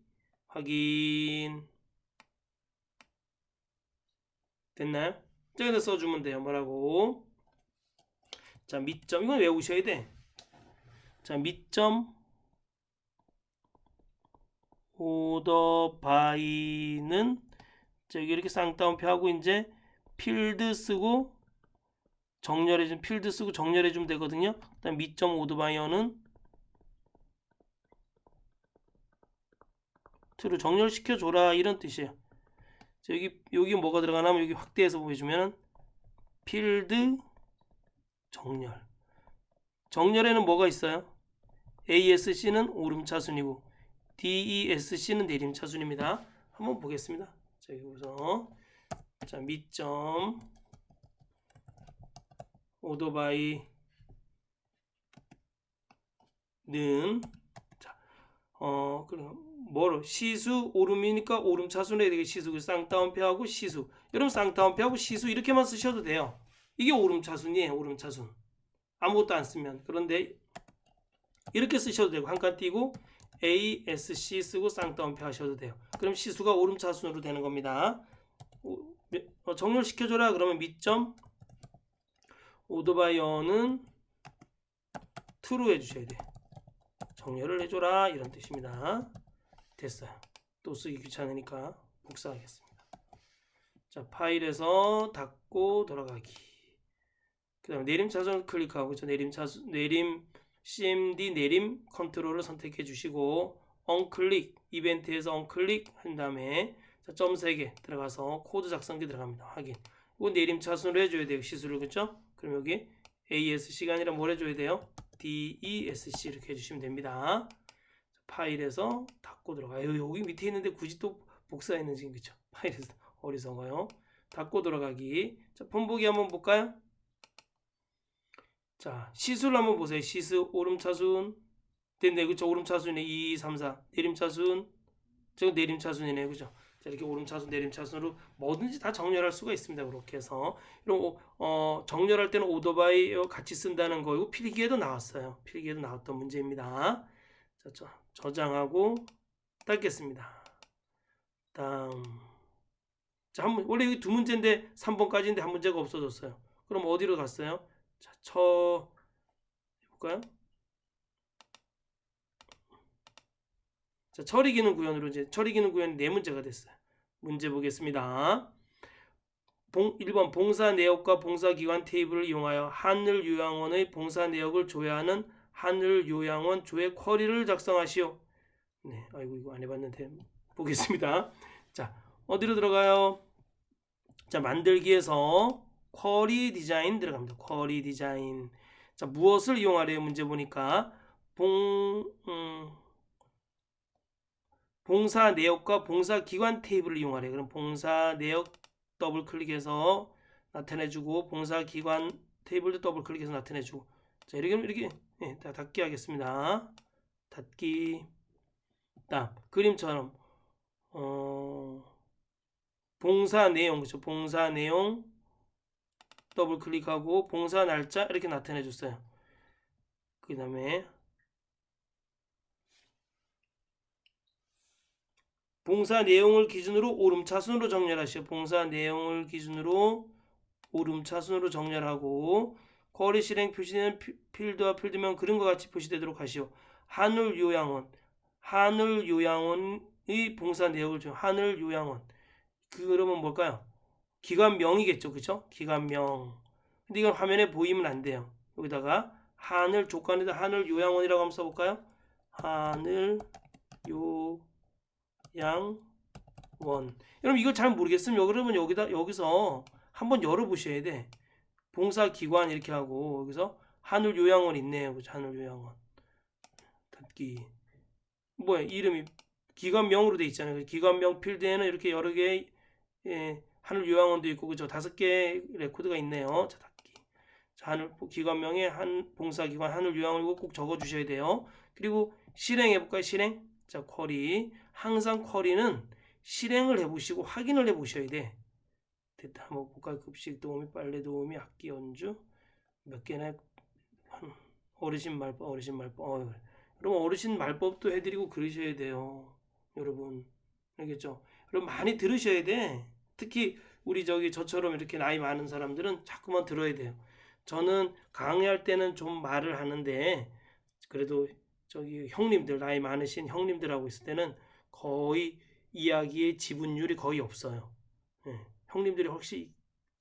확인. 됐나요? 자, 여기다 써주면 돼요. 뭐라고? 자, 밑점, 이건 외우셔야 돼. 자, 밑점 오더 바이는 여기 이렇게 쌍따옴표 하고 이제 필드 쓰고 정렬해주면 필드 쓰고 정렬해주면 되거든요. 그다음 밑점 오더 바이어는 트루 정렬시켜줘라 이런 뜻이에요. 자, 여기 뭐가 들어가냐면 여기 확대해서 보여주면 필드 정렬. 정렬에는 뭐가 있어요? ASC는 오름차순이고 DESC는 내림차순입니다. 한번 보겠습니다. 자, 여기서 자, 밑점 오더바이는 자, 그럼 뭐로 시수 오름이니까 오름차순에 되게 시수 쌍따옴표하고 시수. 여러분 쌍따옴표하고 시수 이렇게만 쓰셔도 돼요. 이게 오름차순이에요. 오름차순. 아무것도 안 쓰면. 그런데 이렇게 쓰셔도 되고 한 칸 띄고 ASC 쓰고 쌍따옴표 하셔도 돼요. 그럼 시수가 오름차순으로 되는 겁니다. 정렬시켜줘라 그러면 밑점 오더바이어는 true 해주셔야 돼요. 정렬을 해줘라 이런 뜻입니다. 됐어요. 또 쓰기 귀찮으니까 복사하겠습니다. 자, 파일에서 닫고 돌아가기. 그 다음에 내림 차순 클릭하고 내림 CMD 내림 컨트롤을 선택해 주시고 언클릭 이벤트에서 언클릭 한 다음에 자, 점 3개 들어가서 코드 작성기 들어갑니다. 확인. 이거 내림 차순으로 해줘야 돼요. 시수를. 그쵸? 그럼 여기 ASC가 아니라 뭘 해줘야 돼요? DESC 이렇게 해주시면 됩니다. 자, 파일에서 닫고 들어가요. 여기 밑에 있는데 굳이 또 복사했는지. 그쵸? 파일에서 어리석어요. 닫고 들어가기. 자, 폰보기 한번 볼까요? 자, 시수를 한번 보세요. 시수 오름차순 됐네. 그쵸? 오름차순이네. 2, 3, 4 내림차순. 저거 내림차순이네. 그죠? 자, 이렇게 오름차순 내림차순으로 뭐든지 다 정렬할 수가 있습니다. 그렇게 해서 이런 정렬할 때는 오더바이 같이 쓴다는 거고 필기에도 나왔어요. 필기에도 나왔던 문제입니다. 자, 저장하고 닫겠습니다. 다음. 자, 원래 여기 두 문제인데 3번까지인데 한 문제가 없어졌어요. 그럼 어디로 갔어요? 자, 해볼까요? 자, 처리기능 구현으로 이제 처리기능 구현이 4문제가 됐어요. 문제 보겠습니다. 1번 봉사 내역과 봉사 기관 테이블을 이용하여 하늘 요양원의 봉사 내역을 조회하는 하늘 요양원 조회 쿼리를 작성하시오. 네, 아이고 이거 안 해봤는데 보겠습니다. 자, 어디로 들어가요? 자, 만들기에서 쿼리 디자인 들어갑니다. 쿼리 디자인. 자, 무엇을 이용하래요? 문제 보니까 봉사 내역과 봉사 기관 테이블을 이용하래요. 그럼 봉사 내역 더블 클릭해서 나타내주고 봉사 기관 테이블도 더블 클릭해서 나타내주고. 자, 이렇게 예, 다 닫기 하겠습니다. 닫기. 다음 그림처럼 봉사 내용, 그렇죠? 봉사 내용 더블 클릭하고 봉사 날짜 이렇게 나타내 줬어요. 그 다음에 봉사 내용을 기준으로 오름차순으로 정렬하시오. 봉사 내용을 기준으로 오름차순으로 정렬하고 거리 실행 표시는 필드와 필드명 그림과 같이 표시되도록 하시오. 하늘요양원, 하늘요양원의 봉사 내역을 줘. 하늘요양원. 그러면 뭘까요? 기관명이겠죠, 그쵸? 기관명. 근데 이건 화면에 보이면 안 돼요. 여기다가 하늘 조건에다 하늘요양원이라고 한번 써볼까요? 하늘요양원. 여러분 이걸 잘 모르겠으면 그러면 여기서 한번 열어보셔야 돼. 봉사기관 이렇게 하고 여기서 하늘요양원 있네요. 그죠? 하늘요양원. 닫기. 뭐야 이름이 기관명으로 돼 있잖아요. 기관명 필드에는 이렇게 여러 개의 하늘요양원도 있고 그죠? 5개의 레코드가 있네요. 자, 닫기. 자, 기관명에 봉사기관 하늘요양원 이거 꼭 적어 주셔야 돼요. 그리고 실행해 볼까요? 실행. 자, 쿼리. 항상 쿼리는 실행을 해보시고 확인을 해보셔야 돼. 됐다. 한번 볼까요? 급식 도우미, 빨래 도우미, 악기 연주 몇 개나 어르신 말법. 그럼 어르신 말법도 해드리고 그러셔야 돼요. 여러분 알겠죠? 여러분 많이 들으셔야 돼. 특히 우리 저처럼 이렇게 나이 많은 사람들은 자꾸만 들어야 돼요. 저는 강의할 때는 좀 말을 하는데 그래도 형님들 나이 많으신 형님들하고 있을 때는 거의 이야기의 지분율이 거의 없어요. 예, 형님들이 혹시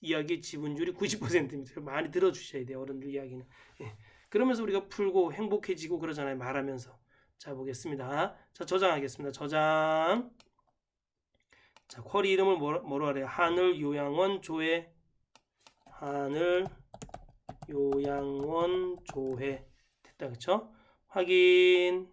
이야기의 지분율이 90%입니다. 많이 들어주셔야 돼요. 어른들 이야기는. 예, 그러면서 우리가 풀고 행복해지고 그러잖아요. 말하면서. 자, 보겠습니다. 자, 저장하겠습니다. 저장. 자, 쿼리 이름을 뭐로 하래요? 하늘요양원 조회. 하늘요양원 조회. 됐다, 그쵸? 확인.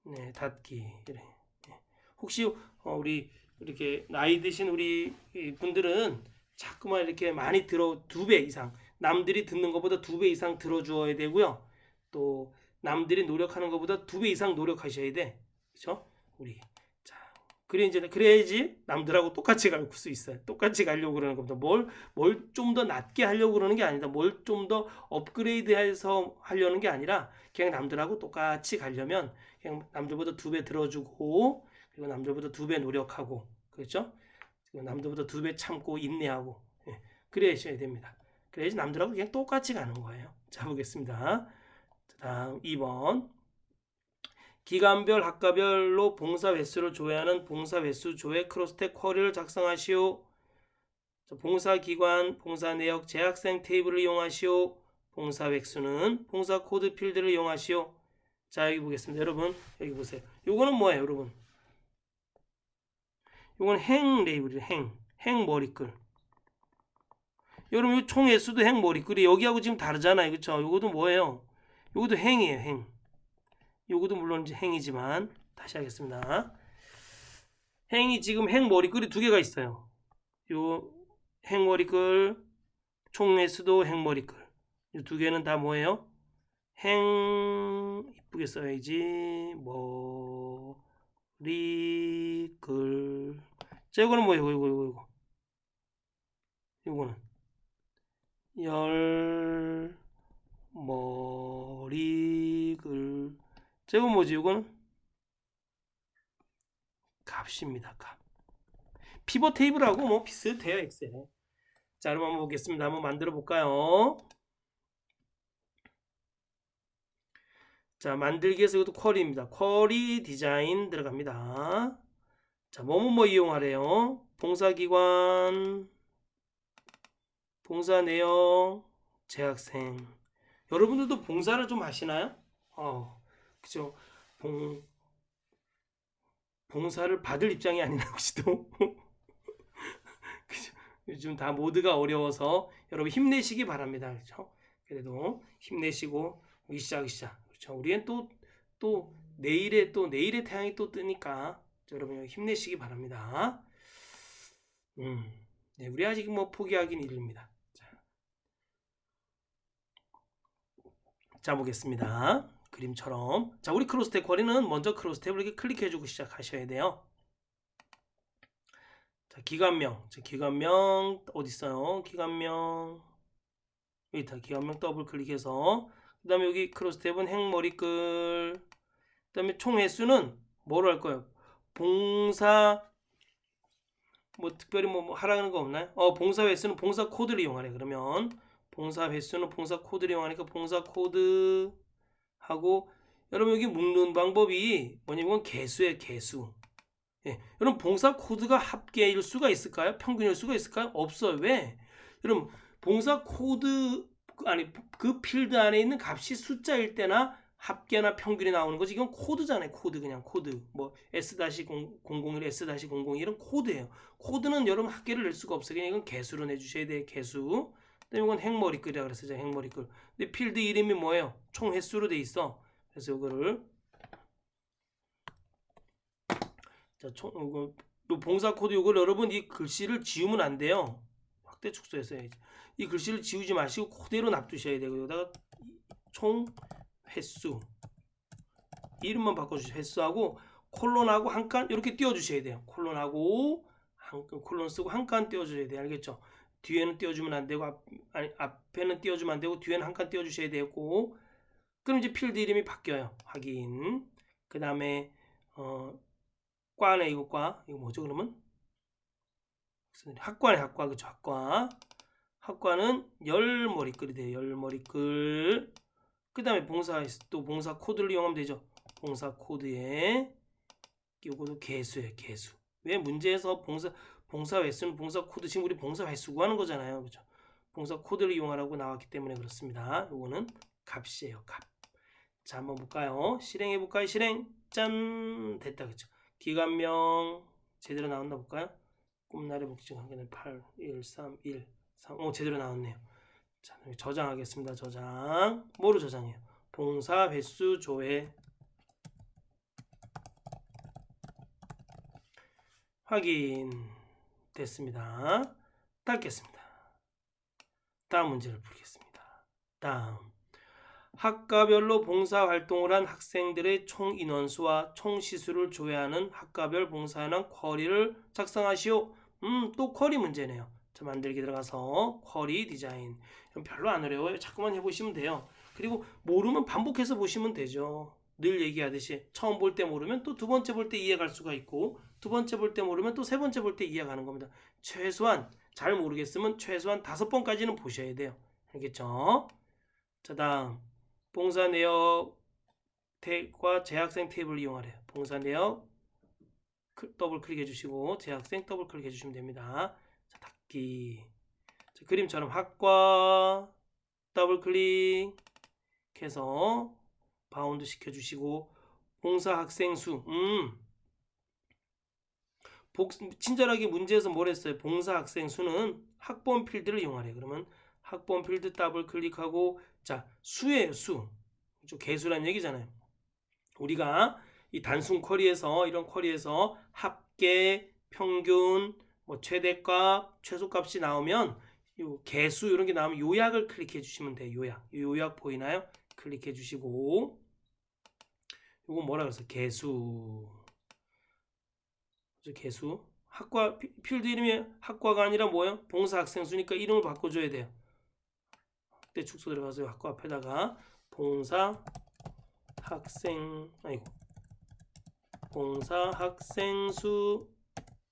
네, 닫기. 그래. 네. 혹시 우리 이렇게 나이 드신 우리 분들은 자꾸만 이렇게 많이 2배 이상 남들이 듣는 것보다 2배 이상 들어주어야 되고요. 또 남들이 노력하는 것보다 2배 이상 노력하셔야 돼. 그렇죠? 우리 자 그래야지 남들하고 똑같이 갈 수 있어요. 똑같이 가려고 그러는 겁니다. 뭘 좀 더 낮게 하려고 그러는 게 아니다. 뭘 좀 더 업그레이드해서 하려는 게 아니라 그냥 남들하고 똑같이 가려면 그냥 남들보다 2배 들어주고 그리고 남들보다 2배 노력하고 그렇죠? 남들보다 2배 참고 인내하고 예, 그래야셔야 됩니다. 그래야지 남들하고 그냥 똑같이 가는 거예요. 자, 보겠습니다. 다음 2번 기간별 학과별로 봉사 횟수를 조회하는 봉사 횟수 조회 크로스텍 쿼리를 작성하시오. 봉사기관, 봉사내역, 재학생 테이블을 이용하시오. 봉사 획수는 봉사 코드 필드를 이용하시오. 자, 여기 보겠습니다. 여러분 여기 보세요. 요거는 뭐예요 여러분? 요건 행 레이블이에요. 행 머리글. 여러분 이 총 횟수도 행 머리글이 여기하고 지금 다르잖아요. 그쵸? 요것도 뭐예요? 요것도 행이에요. 행. 요것도 물론 이제 행이지만 다시 하겠습니다. 행이 지금 행 머리글이 2개가 있어요. 요 행 머리글 총 횟수도 행 머리글. 이 2개는 다 뭐예요? 행 이쁘게 써야지. 머리글. 자, 이거는 뭐예요? 이거. 요거는 열 머리글. 자, 이건 뭐지? 이거는 값입니다. 값. 피벗 테이블하고 뭐 비슷해요, 엑셀. 자, 그럼 한번 보겠습니다. 한번 만들어 볼까요? 자, 만들기에서 이것도 쿼리입니다. 쿼리 디자인 들어갑니다. 자, 뭐 이용하래요? 봉사기관, 봉사 내용, 재학생. 여러분들도 봉사를 좀 하시나요? 그죠? 봉사를 받을 입장이 아니나 혹시도 그죠? 요즘 다 모두가 어려워서 여러분 힘내시기 바랍니다. 그렇죠? 그래도 힘내시고 으쌰으쌰. 그렇죠? 우리는 또 내일의 태양이 또 뜨니까 여러분 힘내시기 바랍니다. 네, 우리 아직 뭐 포기하긴 이릅니다. 자 보겠습니다. 그림처럼. 자, 우리 크로스텝 거리는 먼저 크로스텝을 이렇게 클릭해주고 시작하셔야 돼요. 자, 기관명. 자, 기관명 어디 있어요? 기관명 여기 있다. 기관명 더블 클릭해서 그 다음에 여기 크로스텝은 행머리끌. 그 다음에 총 횟수는 뭐로 할 거예요? 봉사 뭐 특별히 뭐 하라는 거 없나요? 봉사 횟수는 봉사 코드를 이용하래. 그러면 봉사 횟수는 봉사 코드를 이용하니까 봉사 코드 하고, 여러분 여기 묶는 방법이 뭐냐면 개수예요. 개수. 예, 여러분 봉사 코드가 합계일 수가 있을까요? 평균일 수가 있을까요? 없어요. 왜? 여러분 봉사 코드 아니 그 필드 안에 있는 값이 숫자일 때나 합계나 평균이 나오는 거지. 이건 코드잖아요. 코드. 그냥 코드. 뭐 S-001, S-001 이런 코드예요. 코드는 여러분 합계를 낼 수가 없어요. 그냥 이건 개수로 내주셔야 돼요. 개수. 그다음에 이건 행머리글이라 그랬어요. 행머리글. 근데 필드 이름이 뭐예요? 총 횟수로 돼 있어. 그래서 이거를 자, 요 봉사 코드 요걸 여러분 이 글씨를 지우면 안 돼요. 확대 축소했어야지. 이 글씨를 지우지 마시고 그대로 놔두셔야 되고, 여기다가 총 횟수 이름만 바꿔주세요. 횟수하고 콜론하고 한 칸 이렇게 띄워주셔야 돼요. 콜론하고 콜론 쓰고 한 칸 띄워주셔야 돼요. 알겠죠? 뒤에는 띄워주면 안 되고 앞에는 띄워주면 안 되고 뒤에는 한 칸 띄워주셔야 되고. 그럼 이제 필드 이름이 바뀌어요. 확인. 그 다음에 과네. 이거 뭐죠 그러면? 학과네. 학과. 그쵸? 학과는 열머리글이 돼요. 열머리글. 그 다음에 또 봉사 코드를 이용하면 되죠. 봉사 코드에 이것도 개수예요. 개수. 왜 문제에서 봉사 횟수는 봉사 코드, 지금 우리 봉사 횟수 구하는 거잖아요. 그죠? 봉사 코드를 이용하라고 나왔기 때문에 그렇습니다. 요거는 값이에요. 값. 자, 한번 볼까요? 실행해 볼까요? 실행. 짠. 됐다. 그죠? 기관명 제대로 나왔나 볼까요? 꿈날의 목적 관계는 8, 1, 3, 1, 3. 제대로 나왔네요. 자, 저장하겠습니다. 저장. 뭐로 저장해요? 봉사 횟수 조회. 확인. 됐습니다. 닫겠습니다. 다음 문제를 풀겠습니다. 다음. 학과별로 봉사활동을 한 학생들의 총 인원수와 총 시수를 조회하는 학과별 봉사현황 쿼리를 작성하시오. 또 쿼리 문제네요. 자, 만들기 들어가서 쿼리 디자인. 별로 안 어려워요. 자꾸만 해보시면 돼요. 그리고 모르면 반복해서 보시면 되죠. 늘 얘기하듯이 처음 볼 때 모르면 또 두 번째 볼 때 이해갈 수가 있고, 두 번째 볼 때 모르면 또 세 번째 볼 때 이해가는 겁니다. 최소한 잘 모르겠으면 최소한 5번까지는 보셔야 돼요. 알겠죠? 자, 다음 봉사 내역과 재학생 탭을 이용하래요. 봉사 내역 더블 클릭해 주시고 재학생 더블 클릭해 주시면 됩니다. 자, 닫기. 자, 그림처럼 학과 더블 클릭해서 바운드 시켜 주시고 봉사 학생 수. 친절하게 문제에서 뭘 했어요? 봉사 학생 수는 학번 필드를 이용하래요. 그러면 학번 필드 더블 클릭하고, 자, 수예요. 수. 개수란 얘기잖아요. 우리가 이 단순 쿼리에서, 이런 쿼리에서 합계, 평균, 뭐 최대값, 최소값이 나오면 요 개수 이런 게 나오면 요약을 클릭해 주시면 돼요. 요약 보이나요? 클릭해 주시고, 요거 뭐라 그랬어요? 개수. 개수. 학과 필드 이름이 학과가 아니라 뭐예요? 봉사 학생 수니까 이름을 바꿔줘야 돼요. 그때 축소 들어가서 학과 앞에다가 봉사 학생 수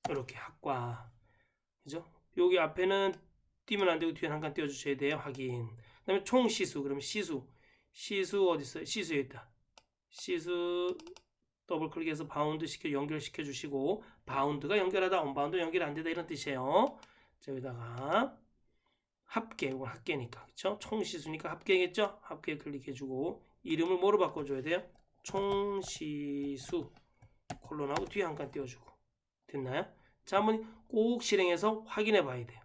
이렇게 학과. 그죠? 여기 앞에는 띄면 안 되고 뒤에 한 칸 띄워 주셔야 돼요. 확인. 그다음에 총 시수. 그럼 시수 어디 있어요? 시수에 있다. 시수 더블 클릭해서 바운드 연결시켜 주시고, 바운드가 연결하다, 언바운드 연결 안 되다 이런 뜻이에요. 자, 여기다가 합계. 이건 합계니까. 그쵸? 총 시수니까 합계겠죠? 합계 클릭해 주고 이름을 뭐로 바꿔줘야 돼요? 총 시수 콜론하고 뒤에 한 칸 띄워주고. 됐나요? 자, 한번 꼭 실행해서 확인해 봐야 돼요.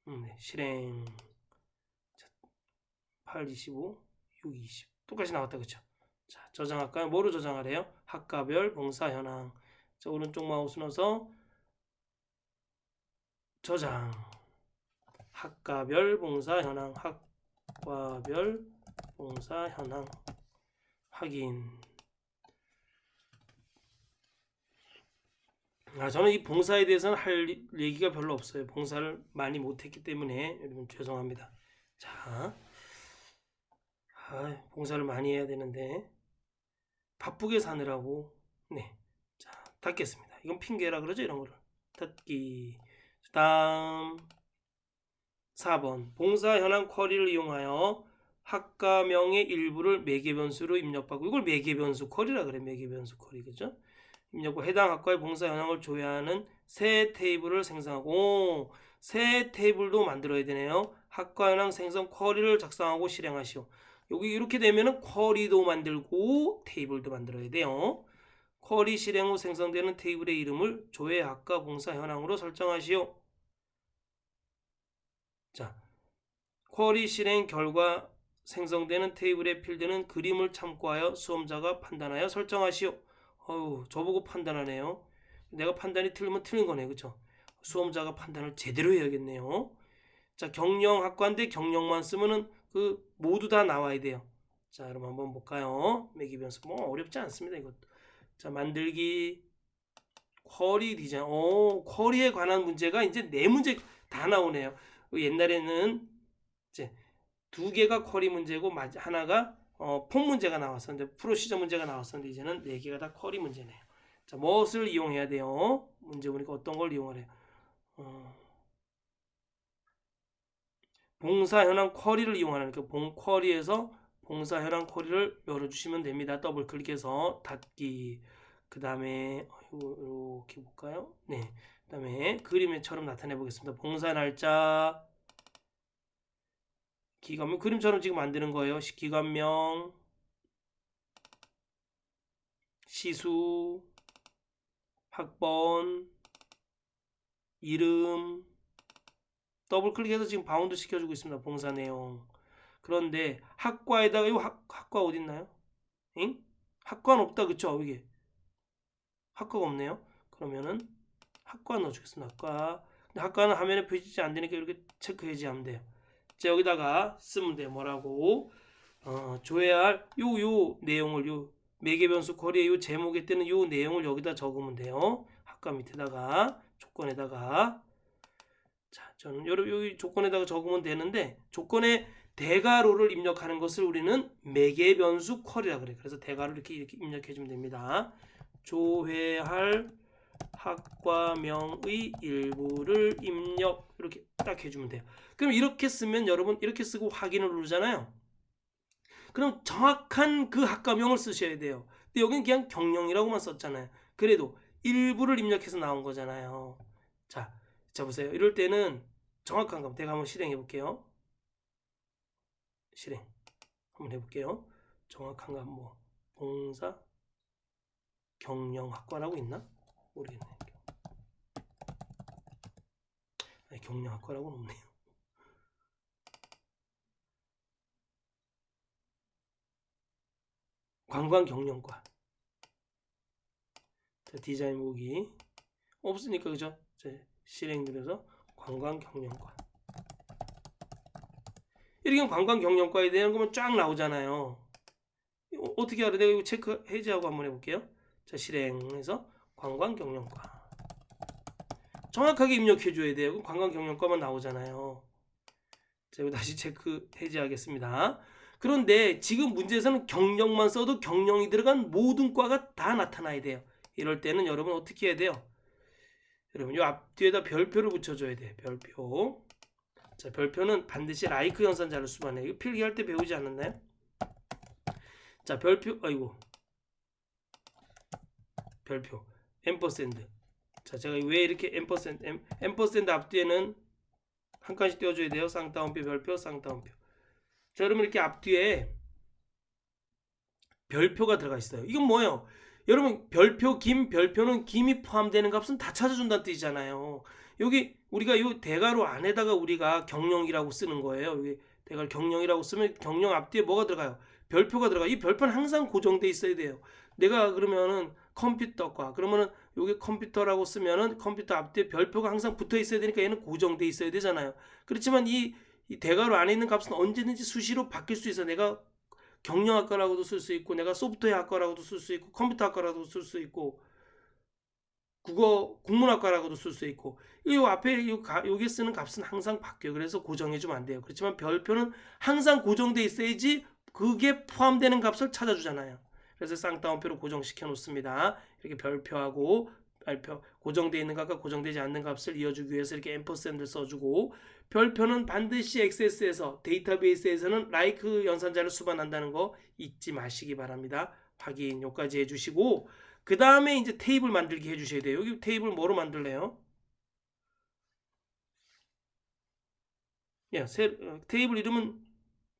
네, 실행. 자, 8, 25, 6, 20. 똑같이 나왔다, 그쵸? 자, 저장할까요? 뭐로 저장하래요? 학과별 봉사 현황. 자, 오른쪽 마우스 넣어서 저장. 학과별 봉사 현황. 학과별 봉사 현황. 확인. 저는 이 봉사에 대해서는 할 얘기가 별로 없어요. 봉사를 많이 못했기 때문에 여러분 죄송합니다. 자, 봉사를 많이 해야 되는데 바쁘게 사느라고. 네, 자, 닫겠습니다. 이건 핑계라 그러죠, 이런 거를. 닫기. 다음 4번 봉사 현황 쿼리를 이용하여 학과명의 일부를 매개변수로 입력하고, 이걸 매개변수 쿼리라 그래. 매개변수 쿼리, 그죠? 입력과 해당 학과의 봉사 현황을 조회하는 새 테이블을 생성하고, 새 테이블도 만들어야 되네요. 학과 현황 생성 쿼리를 작성하고 실행하시오. 여기 이렇게 되면은 쿼리도 만들고 테이블도 만들어야 돼요. 쿼리 실행 후 생성되는 테이블의 이름을 조회 학과 봉사 현황으로 설정하시오. 자, 쿼리 실행 결과 생성되는 테이블의 필드는 그림을 참고하여 수험자가 판단하여 설정하시오. 저보고 판단하네요. 내가 판단이 틀리면 틀린 거네, 그쵸? 수험자가 판단을 제대로 해야겠네요. 자, 경영 학과인데 경영만 쓰면은 모두 다 나와야 돼요. 자, 그럼 한번 볼까요? 매기변수 뭐 어렵지 않습니다, 이것도. 자, 만들기, 쿼리 디자인. 쿼리에 관한 문제가 이제 4문제 다 나오네요. 옛날에는 이제 2개가 쿼리 문제고 하나가 폼 문제가 나왔었는데, 프로시저 문제가 나왔었는데, 이제는 4개가 다 쿼리 문제네요. 자, 무엇을 이용해야 돼요? 문제 보니까 어떤 걸 이용하래요? 봉사 현황 쿼리를 이용하는, 그 쿼리에서 봉사 현황 쿼리를 열어주시면 됩니다. 더블 클릭해서 닫기. 그 다음에 이렇게 볼까요? 네. 그 다음에 그림처럼 나타내 보겠습니다. 봉사 날짜, 기관명, 그림처럼 지금 만드는 거예요. 기관명, 시수, 학번, 이름. 더블 클릭해서 지금 바운드 시켜주고 있습니다. 봉사 내용. 그런데 학과에다가, 이 학과 어디 있나요? 응? 학과는 없다, 그쵸? 이게 학과가 없네요. 그러면은 학과 넣어주겠습니다. 학과. 근데 학과는 화면에 표시지 안 되니까 이렇게 체크 해제하면 돼요. 자, 여기다가 쓰면 돼요. 뭐라고? 조회할 요 내용을, 매개변수 쿼리의 요 제목에 뜨는 요 내용을 여기다 적으면 돼요. 학과 밑에다가 조건에다가. 자, 저는 여기 조건에다가 적으면 되는데, 조건에 대괄호를 입력하는 것을 우리는 매개변수 쿼리라 그래. 그래서 대괄호를 이렇게 입력해 주면 됩니다. 조회할 학과명의 일부를 입력, 이렇게 딱 해주면 돼요. 그럼 이렇게 쓰면 여러분 이렇게 쓰고 확인을 누르잖아요. 그럼 정확한 그 학과명을 쓰셔야 돼요. 근데 여기는 그냥 경영이라고만 썼잖아요. 그래도 일부를 입력해서 나온 거잖아요. 자 보세요. 이럴 때는 정확한 거 제가 한번 실행해 볼게요. 실행 한번 해볼게요. 정확한 거 뭐 봉사 경영학과라고 있나? 모르겠네. 경영학과라고는 없네요. 관광경영과. 자, 디자인 보기 없으니까, 그죠? 실행 들여서 관광경영과. 이렇게 관광경영과에 대한 거면 쫙 나오잖아요. 어떻게 알아? 내가 이거 체크 해제하고 한번 해볼게요. 자, 실행해서 관광경영과. 정확하게 입력해줘야 돼요. 관광경영과만 나오잖아요. 자, 이거 다시 체크 해제하겠습니다. 그런데 지금 문제에서는 경영만 써도 경영이 들어간 모든 과가 다 나타나야 돼요. 이럴 때는 여러분 어떻게 해야 돼요? 여러분 이 앞뒤에다 별표를 붙여줘야 돼요. 별표. 자, 별표는 반드시 라이크 연산자를 수반해요. 이거 필기할 때 배우지 않았나요? 자, 별표. 별표. 앰퍼샌드. 자, 제가 왜 이렇게 앰퍼샌드 앞뒤에는 한 칸씩 띄워줘야 돼요. 쌍따옴표, 별표, 쌍따옴표. 자, 그러면 이렇게 앞뒤에 별표가 들어가 있어요. 이건 뭐예요? 여러분 별표, 김, 별표는 김이 포함되는 값은 다 찾아준다는 뜻이잖아요. 여기 우리가 이 대괄호 안에다가 우리가 경령이라고 쓰는 거예요. 여기 대괄호 경령이라고 쓰면 경령 앞뒤에 뭐가 들어가요? 별표가 들어가. 이 별표는 항상 고정돼 있어야 돼요. 내가 그러면은 컴퓨터과 그러면은 여기 컴퓨터라고 쓰면은 컴퓨터 앞뒤에 별표가 항상 붙어 있어야 되니까 얘는 고정돼 있어야 되잖아요. 그렇지만 이 대괄호 안에 있는 값은 언제든지 수시로 바뀔 수 있어. 내가 경영학과라고도 쓸 수 있고 내가 소프트웨어학과라고도 쓸 수 있고 컴퓨터학과라고도 쓸 수 있고 국어 국문학과라고도 쓸 수 있고 이 앞에 여기 쓰는 값은 항상 바뀌어요. 그래서 고정해주면 안 돼요. 그렇지만 별표는 항상 고정돼 있어야지 그게 포함되는 값을 찾아주잖아요. 그래서 쌍따옴표로 고정시켜 놓습니다. 이렇게 별표하고 별표 고정되어 있는 값과 고정되지 않는 값을 이어주기 위해서 이렇게 앰퍼샌드를 써주고 별표는 반드시 엑세스에서 데이터베이스에서는 like 연산자를 수반한다는 거 잊지 마시기 바랍니다. 확인 여기까지 해주시고 그 다음에 이제 테이블 만들기 해주셔야 돼요. 여기 테이블 뭐로 만들래요? 예, 테이블 이름은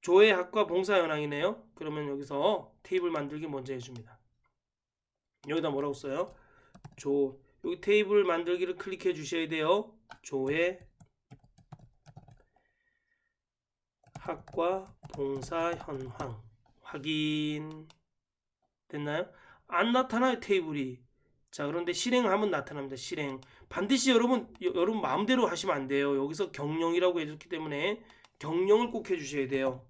조회학과 봉사현황이네요. 그러면 여기서 테이블 만들기 먼저 해줍니다. 여기다 뭐라고 써요? 여기 테이블 만들기를 클릭해 주셔야 돼요. 조회 학과 봉사 현황 확인 됐나요? 안 나타나요 테이블이. 자 그런데 실행을 하면 나타납니다. 실행 반드시 여러분 마음대로 하시면 안 돼요. 여기서 경령이라고 해줬기 때문에 경령을 꼭 해주셔야 돼요.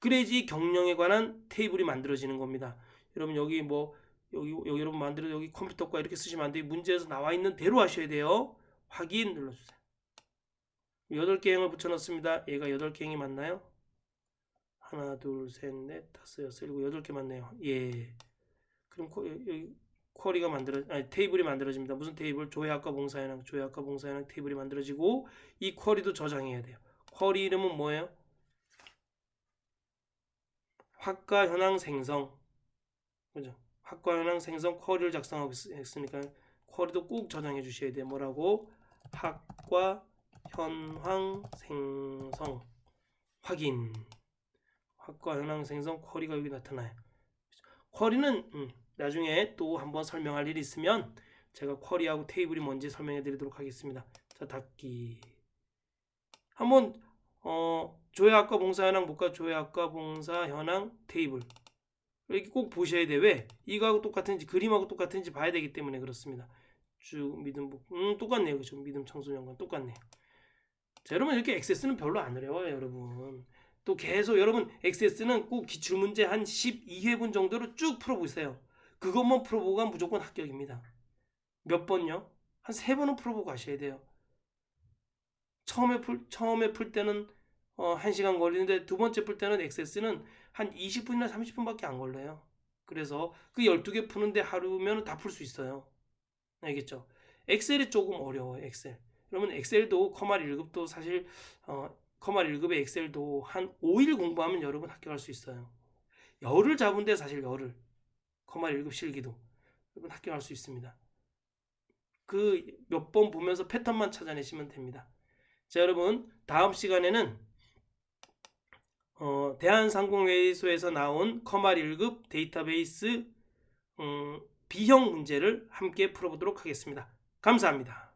그래야지 경령에 관한 테이블이 만들어지는 겁니다. 여러분 여기 여기 여러분 만들어 여기 컴퓨터과 이렇게 쓰시면 안 돼요. 문제에서 나와 있는 대로 하셔야 돼요. 확인 눌러주세요. 8개 행을 붙여넣습니다. 얘가 8개 행이 맞나요? 하나, 둘, 셋, 넷, 다섯, 여섯, 일곱, 8개 맞네요. 예. 그럼 여기 테이블이 만들어집니다. 무슨 테이블? 조회학과 봉사현황, 조회학과 봉사현황 테이블이 만들어지고 이 쿼리도 저장해야 돼요. 쿼리 이름은 뭐예요? 학과 현황 생성. 그죠? 학과 현황 생성 쿼리를 작성하고 있으니까 쿼리도 꼭 저장해 주셔야 돼요. 뭐라고? 학과 현황 생성 확인. 학과 현황 생성 쿼리가 여기 나타나요. 쿼리는 나중에 또 한번 설명할 일이 있으면 제가 쿼리하고 테이블이 뭔지 설명해 드리도록 하겠습니다. 자, 닫기. 한번 조회학과 봉사 현황 볼까? 조회학과 봉사 현황 테이블. 이렇게 꼭 보셔야 돼. 왜? 이거하고 똑같은지 그림하고 똑같은지 봐야 되기 때문에 그렇습니다. 쭉 믿음 똑같네요. 그죠? 믿음 청소년과 똑같네요. 자, 여러분 이렇게 액세스는 별로 안 어려워요, 여러분. 또 계속 여러분 액세스는 꼭 기출문제 한 12회분 정도로 쭉 풀어보세요. 그것만 풀어보고 가면 무조건 합격입니다. 몇 번요? 한 3번은 풀어보고 가셔야 돼요. 처음에 풀 때는 1시간 걸리는데 두 번째 풀 때는 액세스는 한 20분이나 30분밖에 안 걸려요. 그래서 그 12개 푸는데 하루면 다 풀 수 있어요. 알겠죠? 엑셀이 조금 어려워요. 엑셀. 그러면 엑셀도 커말 1급도 사실 커말 1급의 엑셀도 한 5일 공부하면 여러분 합격할 수 있어요. 열을 잡은데 사실 열을 커말 1급 실기도 여러분 합격할 수 있습니다. 그 몇 번 보면서 패턴만 찾아내시면 됩니다. 자 여러분 다음 시간에는 대한상공회의소에서 나온 커말 1급 데이터베이스 B형 문제를 함께 풀어보도록 하겠습니다. 감사합니다.